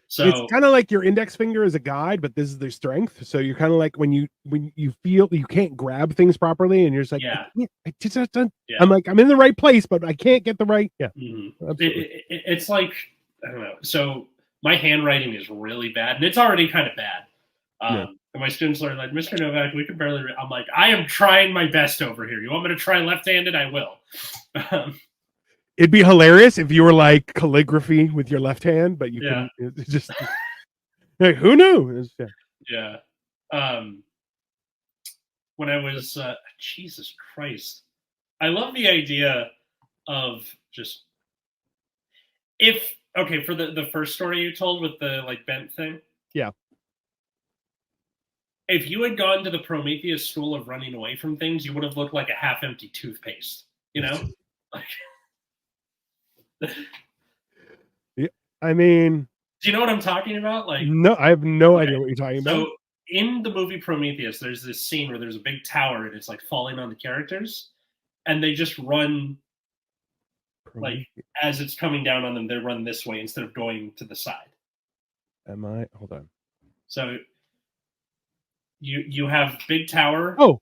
A: So
B: it's kind of like your index finger is a guide, but this is their strength. So you're kind of like when you feel you can't grab things properly, and you're just like, I'm like, I'm in the right place, but I can't get the right. Yeah,
A: it's like I don't know. So my handwriting is really bad, and it's already kind of bad. And my students are like, Mr. Novak, we can barely read. I'm like, I am trying my best over here. You want me to try left-handed? I will.
B: It'd be hilarious if you were like calligraphy with your left hand, but you couldn't. It's just like, who knew?
A: Yeah. When I was Jesus Christ, I love the idea of just for the first story you told with the like bent thing.
B: Yeah.
A: If you had gone to the Prometheus school of running away from things, you would have looked like a half-empty toothpaste. You know.
B: Yeah, I mean,
A: do you know what I'm talking about? Like,
B: no, I have no idea what you're talking about.
A: So in the movie Prometheus, there's this scene where there's a big tower and it's like falling on the characters, and they just run like as it's coming down on them. They run this way instead of going to the side.
B: Hold on.
A: So you have big tower.
B: Oh,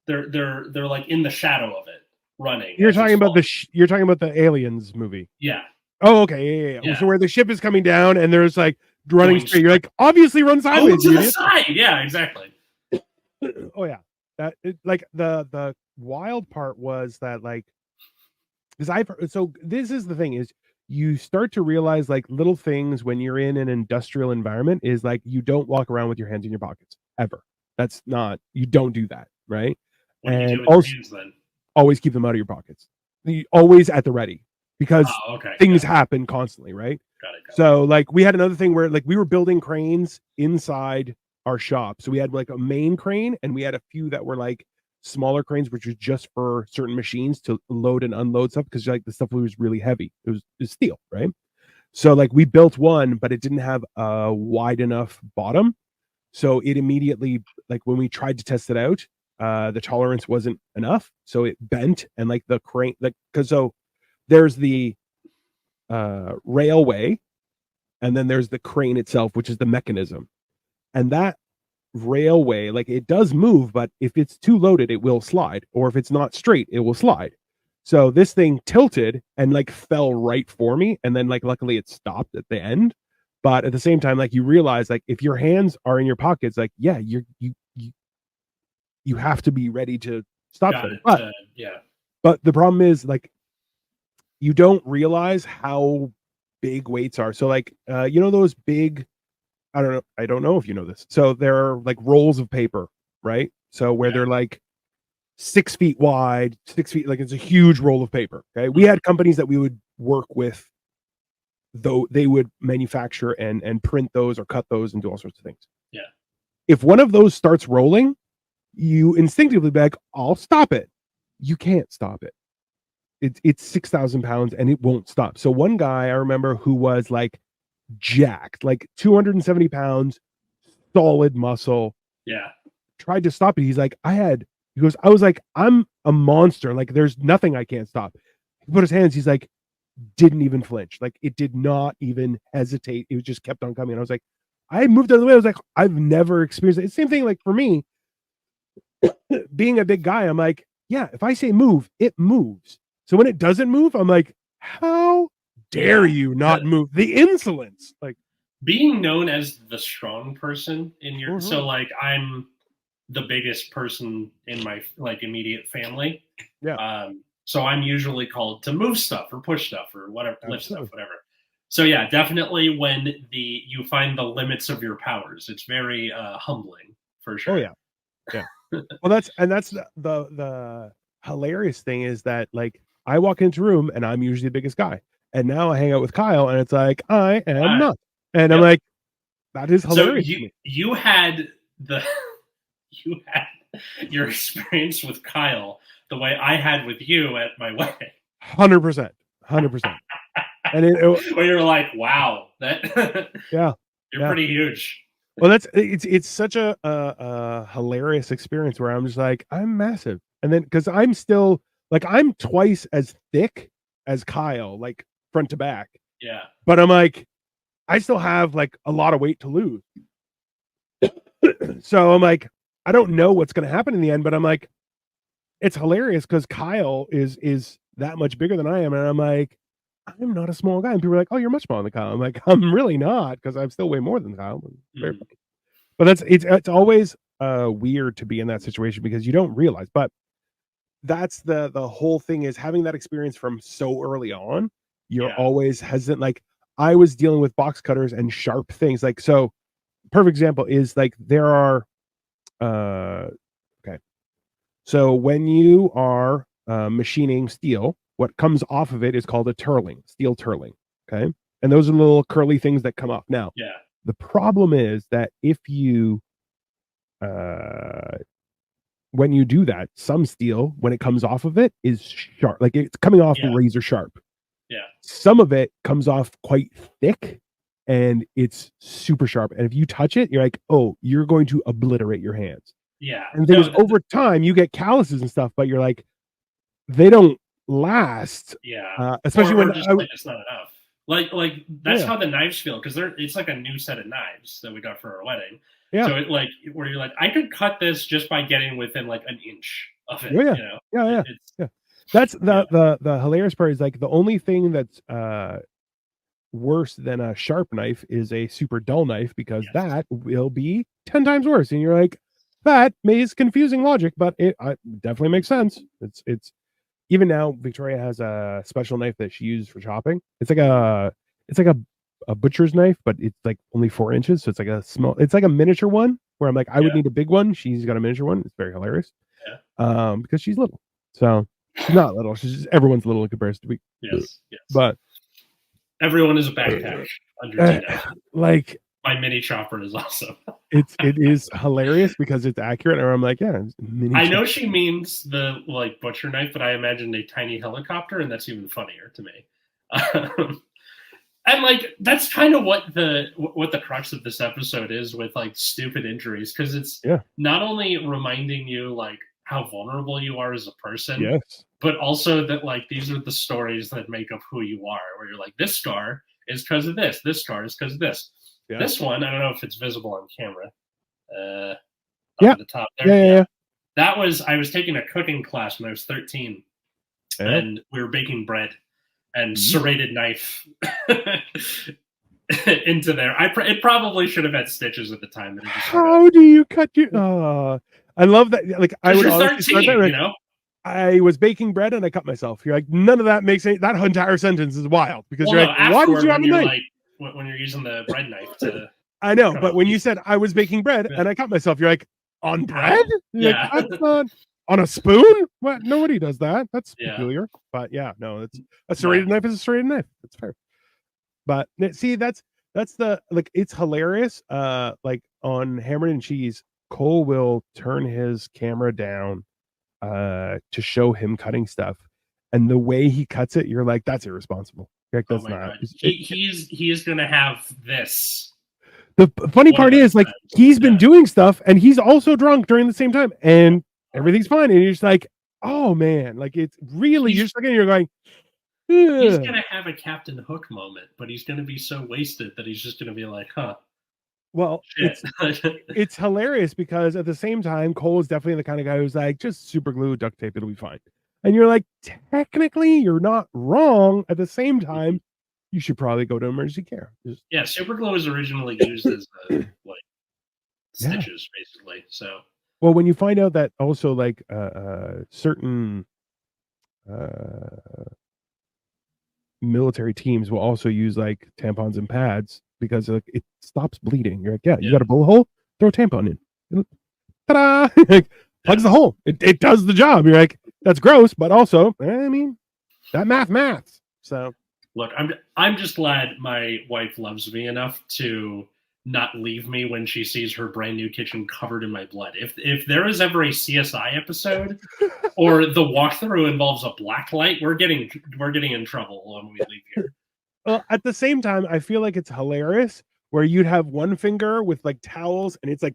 A: they're like in the shadow of it. Running.
B: You're talking about you're talking about the Aliens movie.
A: Yeah.
B: Oh, okay. Yeah. So where the ship is coming down and there's like running straight. You're like, obviously run sideways.
A: To the side. Yeah, exactly.
B: Oh yeah. That like the wild part was that like so this is the thing is you start to realize like little things when you're in an industrial environment is like you don't walk around with your hands in your pockets ever. That's not you don't do that, right?
A: What do you do with your hands then?
B: Always keep them out of your pockets. Always at the ready because things happen constantly, right?
A: Got it.
B: So like we had another thing where like we were building cranes inside our shop. So we had like a main crane and we had a few that were like smaller cranes, which was just for certain machines to load and unload stuff because like the stuff was really heavy. It was steel, right? So like we built one, but it didn't have a wide enough bottom. So it immediately, like when we tried to test it out, the tolerance wasn't enough. So it bent and like the crane, like, because so there's the railway and then there's the crane itself, which is the mechanism. And that railway, like it does move, but if it's too loaded, it will slide. Or if it's not straight, it will slide. So this thing tilted and like fell right for me. And then like luckily it stopped at the end. But at the same time, like you realize like if your hands are in your pockets, like yeah, you have to be ready to stop
A: Got
B: them.
A: it. Yeah.
B: But the problem is like you don't realize how big weights are. So like you know those big, I don't know if you know this. So there are like rolls of paper, right? So where
A: Yeah.
B: they're like 6 feet wide, 6 feet, like it's a huge roll of paper. Okay. We had companies that we would work with, though they would manufacture and print those or cut those and do all sorts of things.
A: Yeah.
B: If one of those starts rolling, you instinctively be like, I'll stop it. You can't stop it. It's 6,000 pounds and it won't stop. So one guy I remember who was like jacked, like 270 pounds, solid muscle,
A: Yeah.
B: tried to stop it. He goes, I was like, I'm a monster. Like there's nothing I can't stop. He put his hands, he's like, didn't even flinch. Like it did not even hesitate. It just kept on coming. And I was like, I moved out of the way. I was like, I've never experienced it. It's the same thing like for me, being a big guy, I'm like, yeah, if I say move, it moves. So when it doesn't move, I'm like, how dare you not move? The insolence. Like
A: being known as the strong person in your so like I'm the biggest person in my like immediate family.
B: Yeah.
A: So I'm usually called to move stuff or push stuff or whatever, lift stuff, whatever. So yeah, definitely when you find the limits of your powers, it's very humbling for sure.
B: Oh yeah. Yeah. Well, that's the hilarious thing is that like I walk into a room and I'm usually the biggest guy, and now I hang out with Kyle and it's like I am not, and I'm like, that is hilarious.
A: So you had the you had your experience with Kyle the way I had with you at my wedding.
B: 100%. And
A: where you're like, wow, that
B: yeah,
A: you're pretty huge.
B: Well, it's such a hilarious experience where I'm just like, I'm massive, and then because I'm still like I'm twice as thick as Kyle, like front to back.
A: Yeah,
B: but I'm like, I still have like a lot of weight to lose. So I'm like, I don't know what's going to happen in the end, but I'm like, it's hilarious because Kyle is that much bigger than I am, and I'm like, I'm not a small guy. And people are like, oh, you're much smaller than Kyle. I'm like, I'm really not because I'm still way more than Kyle. But it's always weird to be in that situation because you don't realize. But that's the whole thing is having that experience from so early on. You're always hesitant. Like I was dealing with box cutters and sharp things. Like so, perfect example is like there are. Okay, so when you are machining steel, what comes off of it is called a turling, steel turling. Okay. And those are little curly things that come off. Now, the problem is that if you, when you do that, some steel, when it comes off of it, is sharp. Like it's coming off razor sharp.
A: Yeah.
B: Some of it comes off quite thick and it's super sharp. And if you touch it, you're like, oh, you're going to obliterate your hands.
A: Yeah.
B: And then over time, you get calluses and stuff, but you're like, they don't last.
A: Yeah.
B: Especially when
A: just like it's not enough. Like that's how the knives feel because it's like a new set of knives that we got for our wedding.
B: Yeah.
A: So it like where you're like, I could cut this just by getting within like an inch of it.
B: Yeah.
A: You know?
B: Yeah. That's the hilarious part is like the only thing that's worse than a sharp knife is a super dull knife because that will be 10 times worse. And you're like, that is confusing logic, but it definitely makes sense. It's even now Victoria has a special knife that she uses for chopping. It's like a butcher's knife, but it's like only 4 inches. So it's like a miniature one where I'm like, I would need a big one. She's got a miniature one. It's very hilarious. Because she's little. So she's not little. She's just, everyone's little in comparison to me.
A: Yes.
B: But
A: everyone is a backpack under Dino.
B: Like
A: My mini chopper is awesome.
B: It is hilarious because it's accurate, and I'm like, yeah, mini.
A: I know she means the like butcher knife, but I imagined a tiny helicopter, and that's even funnier to me. And like that's kind of what the crux of this episode is with like stupid injuries, because it's not only reminding you like how vulnerable you are as a person,
B: Yes,
A: but also that like these are the stories that make up who you are, where you're like, this scar is because of this scar is because of this. This one, I don't know if it's visible on camera, up at the top there.
B: yeah.
A: That was, I was taking a cooking class when I was 13, and we were baking bread, and serrated knife into there. It probably should have had stitches at the time. But
B: how do you cut your? I love that. Like I would honestly start that. Like, I was baking bread and I cut myself. You're like, none of that makes any. That entire sentence is wild because you're like, why did you have a knife?
A: Like, when you're using the bread knife to.
B: I know, but when you said I was baking bread and I cut myself, you're like, on bread?
A: Yeah.
B: Like, that's not on a spoon? What? Nobody does that. That's peculiar. But yeah, no, it's a serrated knife is a serrated knife. That's fair. But see, that's the like it's hilarious. Like on Hammered and Cheese, Cole will turn his camera down to show him cutting stuff. And the way he cuts it, you're like, that's irresponsible. Like, that's not.
A: He's gonna have this.
B: The funny part is, like, he's been doing stuff, and he's also drunk during the same time, and everything's fine. And you're just like, oh man, like it's really you're just looking, you're going.
A: He's gonna have a Captain Hook moment, but he's gonna be so wasted that he's just gonna be like, huh.
B: Well, it's hilarious because at the same time, Cole is definitely the kind of guy who's like, just super glue, duct tape, it'll be fine. And you're like, technically, you're not wrong. At the same time, you should probably go to emergency care.
A: Yeah, super glue was originally used as like stitches, basically. So,
B: well, when you find out that also like certain military teams will also use like tampons and pads because like, it stops bleeding. You're like, you got a bullet hole, throw a tampon in. Ta-da! Like, plugs the hole. It does the job. You're like, that's gross, but also, I mean, that maths. So
A: look, I'm just glad my wife loves me enough to not leave me when she sees her brand new kitchen covered in my blood. If there is ever a CSI episode or the walkthrough involves a black light, we're getting in trouble when we leave here.
B: Well, at the same time, I feel like it's hilarious where you'd have one finger with like towels and it's like,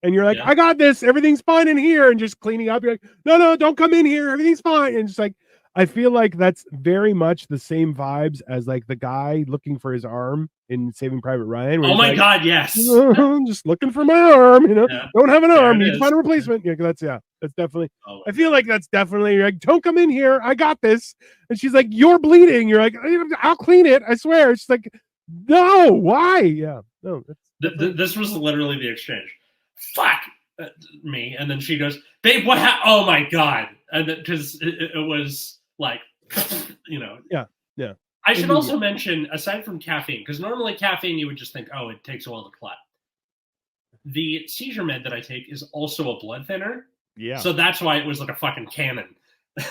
B: and you're like, I got this, everything's fine in here, and just cleaning up. You're like, no, don't come in here, everything's fine. And just like, I feel like that's very much the same vibes as like the guy looking for his arm in Saving Private Ryan.
A: Oh my God, yes.
B: Just looking for my arm, don't have an arm, need to find a replacement. Yeah, that's definitely. I feel like that's definitely, you're like, don't come in here, I got this. And she's like, you're bleeding. You're like, I'll clean it, I swear. She's like, no, why? Yeah, no.
A: This was literally the exchange. Fuck me, and then she goes, babe, what happened? Oh my God. And because it was like,
B: yeah.
A: I should also mention, aside from caffeine, because normally caffeine you would just think, oh, it takes a while to clot. The seizure med that I take is also a blood thinner.
B: Yeah.
A: So that's why it was like a fucking cannon.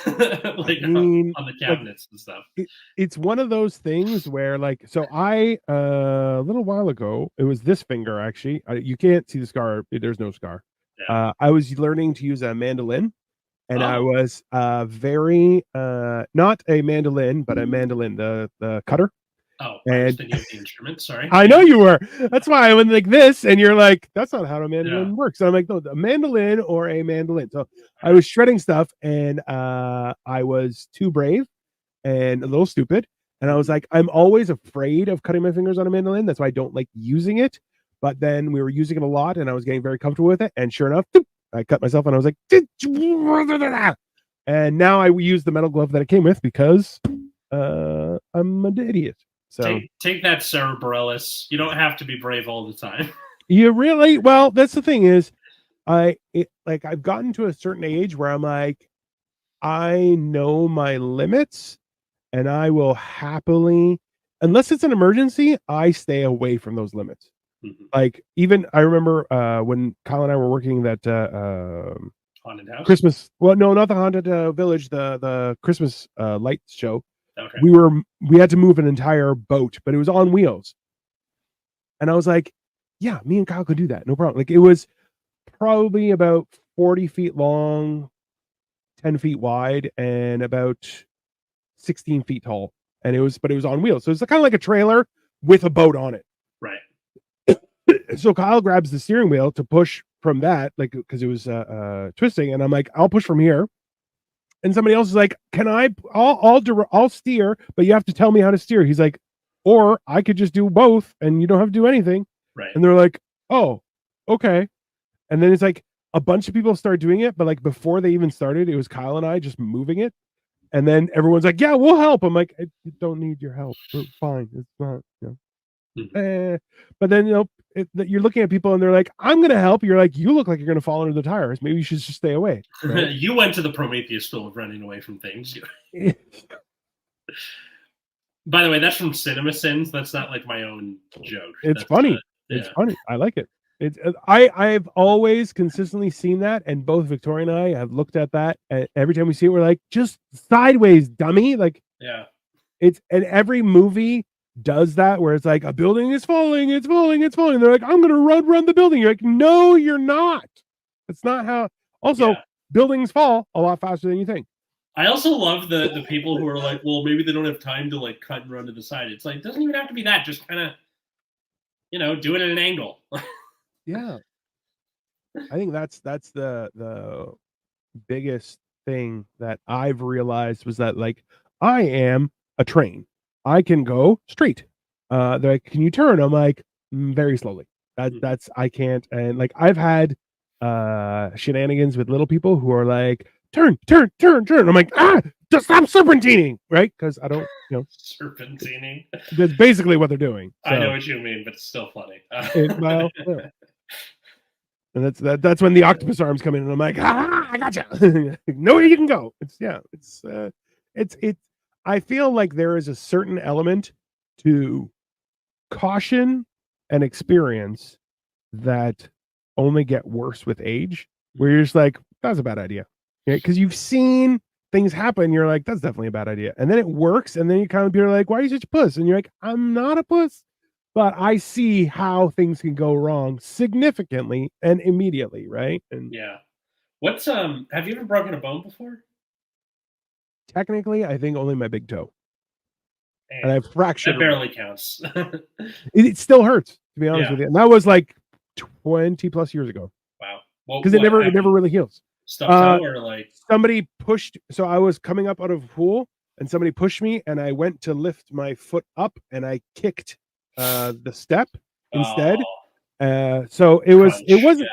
A: Like on the cabinets and stuff.
B: It's one of those things where like, so I a little while ago, it was this finger actually. You can't see the scar. There's no scar. Yeah. I was learning to use a mandolin. And I was very not a mandolin, but a mandolin, the cutter.
A: Oh, and the instrument. Sorry,
B: I know you were. That's why I went like this, and you're like, "That's not how a mandolin works." So I'm like, "No, a mandolin or a mandolin." So I was shredding stuff, and I was too brave and a little stupid, and I was like, "I'm always afraid of cutting my fingers on a mandolin. That's why I don't like using it." But then we were using it a lot, and I was getting very comfortable with it, and sure enough, I cut myself, and I was like, and now I use the metal glove that it came with because I'm an idiot. So
A: take that, Sarah Bareilles. You don't have to be brave all the time.
B: You really? Well, that's the thing is, I've gotten to a certain age where I'm like, I know my limits, and I will happily, unless it's an emergency, I stay away from those limits. Mm-hmm. Like even I remember when Kyle and I were working that
A: haunted house
B: Christmas. Well, no, not the haunted village. The Christmas lights show.
A: Okay.
B: We had to move an entire boat, but it was on wheels. And I was like, yeah, me and Kyle could do that. No problem. Like it was probably about 40 feet long, 10 feet wide, and about 16 feet tall. And but it was on wheels. So it's kind of like a trailer with a boat on it.
A: Right.
B: So Kyle grabs the steering wheel to push from that, like, because it was twisting. And I'm like, I'll push from here. And somebody else is like, can I'll steer, but you have to tell me how to steer. He's like, or I could just do both and you don't have to do anything.
A: Right.
B: And they're like, oh, okay. And then it's like a bunch of people start doing it, but like before they even started, it was Kyle and I just moving it. And then everyone's like, yeah, we'll help. I'm like, I don't need your help. We're fine. It's not, But then, you're looking at people and they're like, I'm going to help. You're like, you look like you're going to fall under the tires. Maybe you should just stay away. Right?
A: You went to the Prometheus school of running away from things. By the way, that's from Cinema Sins. That's not like my own joke.
B: It's funny. It's funny. I like it. I've always consistently seen that, and both Victoria and I have looked at that. And every time we see it, we're like, just sideways, dummy. Like, and every movie does that where it's like a building is falling, it's falling, it's falling. They're like, I'm gonna run the building. You're like, no, you're not. That's not how. Also, buildings fall a lot faster than you think.
A: I also love the people who are like, well, maybe they don't have time to like cut and run to the side. It's like, it doesn't even have to be that. Just kind of, do it at an angle.
B: Yeah. I think that's the biggest thing that I've realized was that, like, I am a train. I can go straight. They're like, can you turn? I'm like, very slowly. That's I can't. And like I've had shenanigans with little people who are like, turn. I'm like, just stop serpentining, right? Because I don't,
A: serpentining.
B: That's basically what they're doing. So.
A: I know what you mean, but it's still funny.
B: Well, yeah. And that's when the octopus arms come in, and I'm like, I gotcha. Know where you can go. It's I feel like there is a certain element to caution and experience that only get worse with age, where you're just like, that's a bad idea. Because you've seen things happen, you're like, that's definitely a bad idea. And then it works, and then you kind of you're like, why are you such a puss? And you're like, I'm not a puss. But I see how things can go wrong significantly and immediately, right? And
A: what's have you ever broken a bone before?
B: Technically, I think only my big toe. And I've fractured.
A: That barely counts.
B: It still hurts, to be honest with you. And that was like 20 plus years ago.
A: Wow.
B: Because it never really heals.
A: Stuff or like
B: somebody pushed. So I was coming up out of a pool and somebody pushed me and I went to lift my foot up and I kicked the step instead. So it wasn't.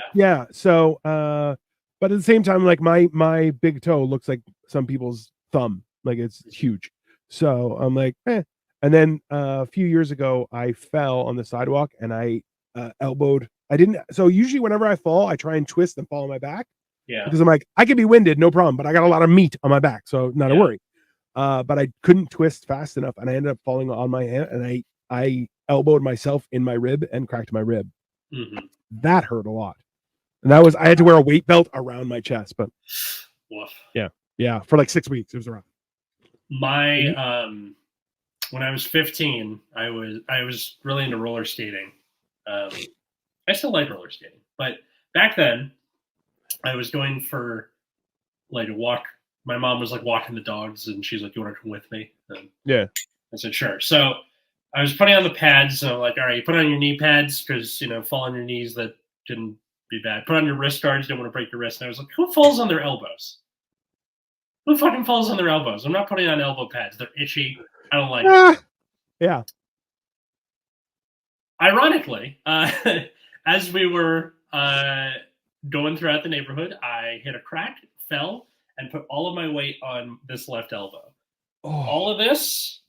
B: So but at the same time, like my big toe looks like some people's thumb, like it's huge. So I'm like, And then a few years ago I fell on the sidewalk and I elbowed. So usually whenever I fall, I try and twist and fall on my back. Because I'm like, I can be winded, no problem, but I got a lot of meat on my back, so not a worry. But I couldn't twist fast enough and I ended up falling on my hand and I elbowed myself in my rib and cracked my rib. That hurt a lot. And I had to wear a weight belt around my chest, but for like 6 weeks. It was rough.
A: When I was 15, I was really into roller skating. I still like roller skating, but back then I was going for like a walk. My mom was like walking the dogs and she's like, you want to come with me? And I said, sure. So I was putting on the pads. So I'm like, all right, you put on your knee pads because, fall on your knees. That can be bad. Put on your wrist guards. You don't want to break your wrist. And I was like, who falls on their elbows? Who fucking falls on their elbows? I'm not putting on elbow pads. They're itchy. I don't like it.
B: Yeah.
A: Ironically, as we were going throughout the neighborhood, I hit a crack, fell, and put all of my weight on this left elbow. All of this,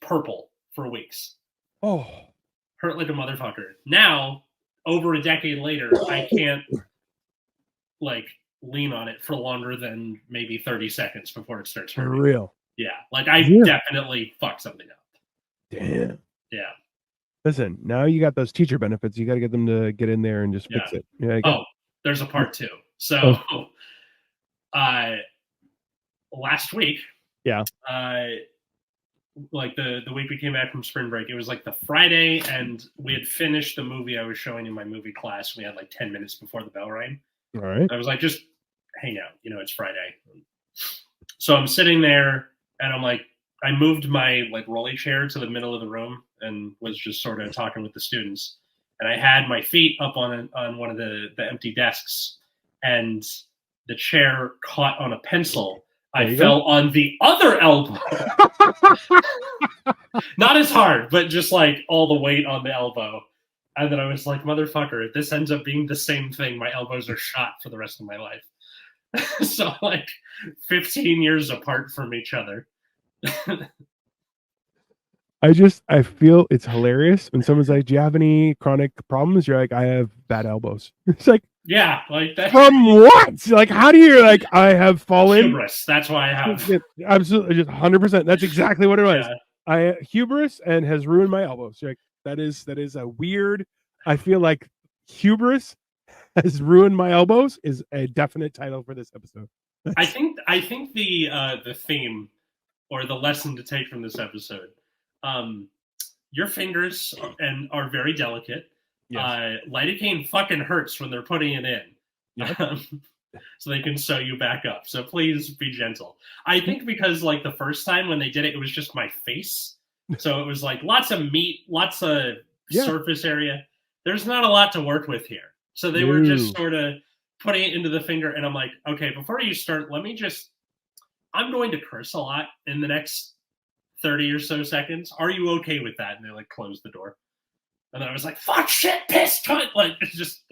A: purple for weeks. Hurt like a motherfucker. Now, over a decade later, I can't like lean on it for longer than maybe 30 seconds before it starts hurting.
B: For real?
A: Yeah. Like I definitely fucked something up.
B: Damn.
A: Yeah.
B: Listen, now you got those teacher benefits. You got to get them to get in there and just fix it.
A: There's a part 2. So, last week, like the week we came back from spring break. It was like the Friday, and we had finished the movie I was showing in my movie class. We had like 10 minutes before the bell rang.
B: All right.
A: I was like, just hang out. It's Friday. So I'm sitting there, and I'm like, I moved my like rolly chair to the middle of the room and was just sort of talking with the students. And I had my feet up on one of the empty desks, and the chair caught on a pencil. I fell on the other elbow. Not as hard, but just like all the weight on the elbow. And then I was like, motherfucker, if this ends up being the same thing, my elbows are shot for the rest of my life. So like 15 years apart from each other.
B: I feel it's hilarious when someone's like, do you have any chronic problems? You're like, I have bad elbows. It's like,
A: yeah, like that.
B: From what? Like, how do you like? I have fallen.
A: Hubris. That's why I have.
B: Absolutely, just 100%. That's exactly what it was. Yeah. I hubris and has ruined my elbows. Like that is a weird. I feel like hubris has ruined my elbows is a definite title for this episode.
A: I think the theme or the lesson to take from this episode. Your fingers are very delicate. Yes. Lidocaine fucking hurts when they're putting it in. Yep. So they can sew you back up. So please be gentle. I think because like the first time when they did it, it was just my face. So it was like lots of meat, lots of surface area. There's not a lot to work with here. So they were just sort of putting it into the finger. And I'm like, okay, before you start, I'm going to curse a lot in the next 30 or so seconds. Are you okay with that? And they like closed the door. And then I was like, fuck, shit, piss, cunt. Like, it's just.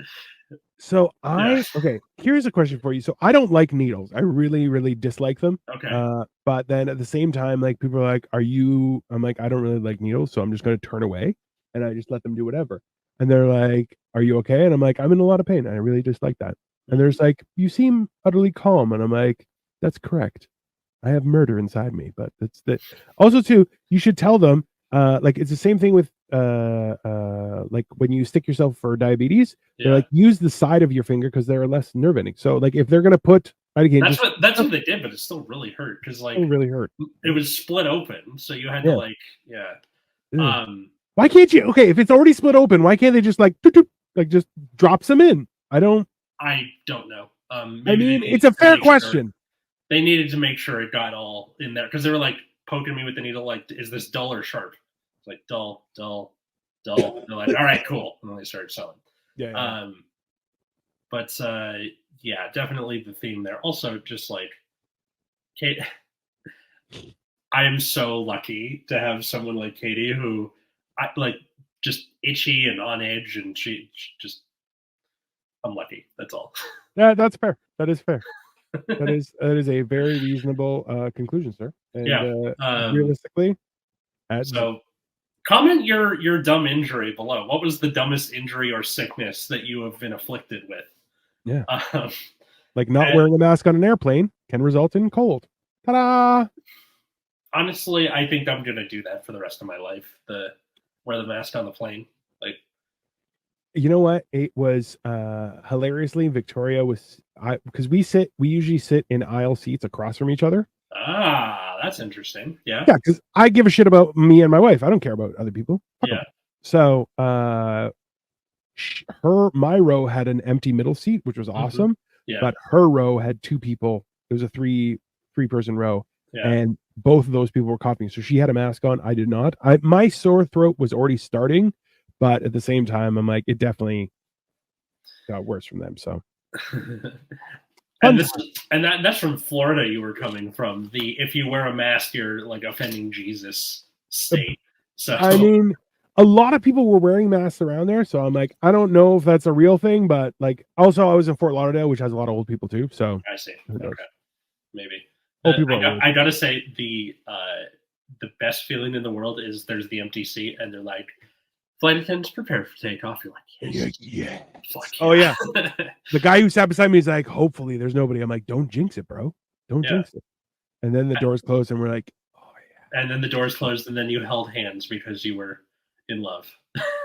B: So okay, here's a question for you. So I don't like needles. I really, really dislike them.
A: Okay.
B: But then at the same time, like people are like, I'm like, I don't really like needles. So I'm just going to turn away and I just let them do whatever. And they're like, are you okay? And I'm like, I'm in a lot of pain. I really dislike that. And there's like, you seem utterly calm. And I'm like, that's correct. I have murder inside me, but that's that. Also, too, you should tell them, like it's the same thing with like when you stick yourself for diabetes, they're like use the side of your finger because they're less nerve ending. So like if they're gonna put
A: that's what they did, but it still really hurt because like
B: it really hurt.
A: It was split open, so you had to like
B: why can't you? Okay, if it's already split open, why can't they just like just drop some in? I don't
A: know.
B: I mean, it's a fair question.
A: Sure. They needed to make sure it got all in there because they were like poking me with the needle, like, is this dull or sharp? It's like dull. They're like, all right, cool. And then they started selling.
B: Yeah.
A: But definitely the theme there. Also, just like Kate, I am so lucky to have someone like Katie who I like just itchy and on edge, and she just I'm lucky. That's all.
B: Yeah, that's fair. That is fair. That is a very reasonable conclusion, sir. And realistically,
A: so comment your dumb injury below. What was the dumbest injury or sickness that you have been afflicted with?
B: Yeah, like not wearing a mask on an airplane can result in cold. Ta-da!
A: Honestly, I think I'm gonna do that for the rest of my life. Wear the mask on the plane. Like,
B: you know what? It was hilariously Victoria was because we usually sit in aisle seats across from each other.
A: Ah, that's interesting. Yeah.
B: Yeah, because I give a shit about me and my wife. I don't care about other people.
A: Yeah.
B: So my row had an empty middle seat, which was awesome.
A: Yeah.
B: But her row had two people. It was a three person row.
A: Yeah.
B: And both of those people were coughing. So she had a mask on. I did not. My sore throat was already starting, but at the same time, I'm like, it definitely got worse from them. So
A: that's from Florida you were coming from. If you wear a mask, you're like offending Jesus state. So
B: I mean, a lot of people were wearing masks around there. So I'm like, I don't know if that's a real thing, but like also I was in Fort Lauderdale, which has a lot of old people too. So
A: I see. Okay. Maybe.
B: I
A: gotta say the best feeling in the world is there's the empty seat and they're like, flight attendants prepare for takeoff. You're like, yes.
B: Yeah.
A: Fuck
B: yeah. Oh yeah. The guy who sat beside me is like, hopefully there's nobody. I'm like, don't jinx it, bro. Don't jinx it. And then the doors closed and we're like, oh yeah.
A: And then the doors closed and then you held hands because you were in love.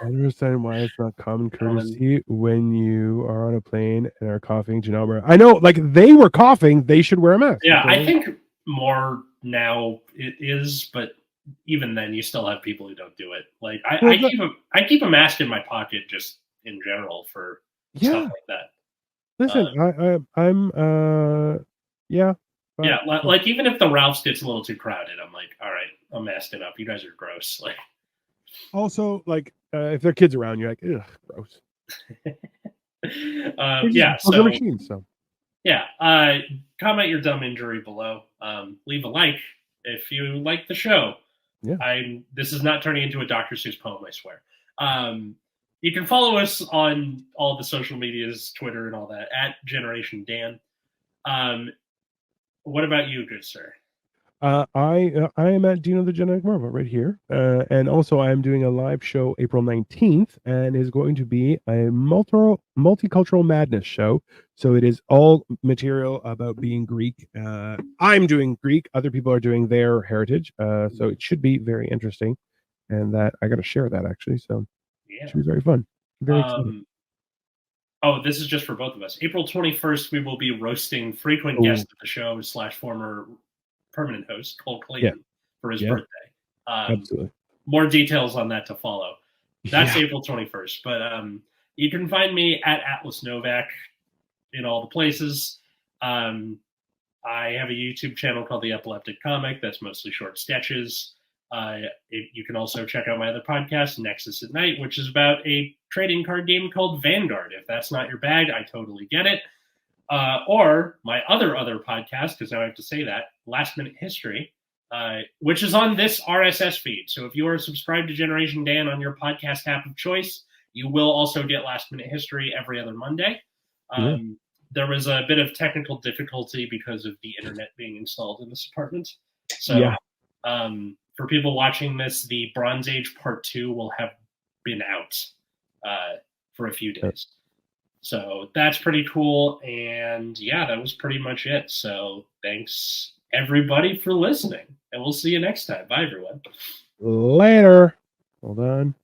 B: I understand why it's not common courtesy when you are on a plane and are coughing to not wear. I know, like they were coughing, they should wear a mask.
A: Yeah, okay? I think more now it is, but even then, you still have people who don't do it. Like
B: Well,
A: I keep a mask in my pocket just in general for stuff
B: yeah.
A: like that.
B: Listen, I'm yeah,
A: Yeah,
B: but
A: like even if the Ralphs gets a little too crowded, I'm like, all right, I'm masking up. You guys are gross. Like,
B: also like if there are kids around, you're like, ugh, gross. They're just
A: yeah.
B: booger
A: So
B: machines. So
A: yeah, comment your dumb injury below. Leave a like if you like the show.
B: yeah,
A: This is not turning into a Dr. Seuss poem, I swear. You can follow us on all the social medias, Twitter and all that, at Generation Dan. What about you, good sir?
B: I am at Dino the Genetic Marvel right here, and also I am doing a live show April 19th, and is going to be a multicultural madness show. So it is all material about being Greek. I'm doing Greek; other people are doing their heritage. So it should be very interesting, and that I got to share that actually. So it
A: Yeah.
B: should be very fun. Very excited.
A: Oh, this is just for both of us. April 21st, we will be roasting frequent
B: Oh
A: guest of the show / former permanent host, Cole
B: yeah,
A: Clayton, for his
B: yeah,
A: birthday.
B: absolutely.
A: More details on that to follow. That's
B: Yeah,
A: April 21st. But you can find me at Atlas Novak in all the places. I have a YouTube channel called The Epileptic Comic that's mostly short sketches. You can also check out my other podcast, Nexus at Night, which is about a trading card game called Vanguard. If that's not your bag, I totally get it. Or my other podcast, because now I have to say that, Last Minute History, which is on this RSS feed. So if you are subscribed to Generation Dan on your podcast app of choice, you will also get Last Minute History every other Monday.
B: yeah,
A: There was a bit of technical difficulty because of the internet being installed in this apartment. So
B: yeah.
A: for people watching this, the Bronze Age Part 2 will have been out for a few days. So that's pretty cool. And yeah, that was pretty much it. So thanks everybody for listening. And we'll see you next time. Bye, everyone.
B: Later. Hold on.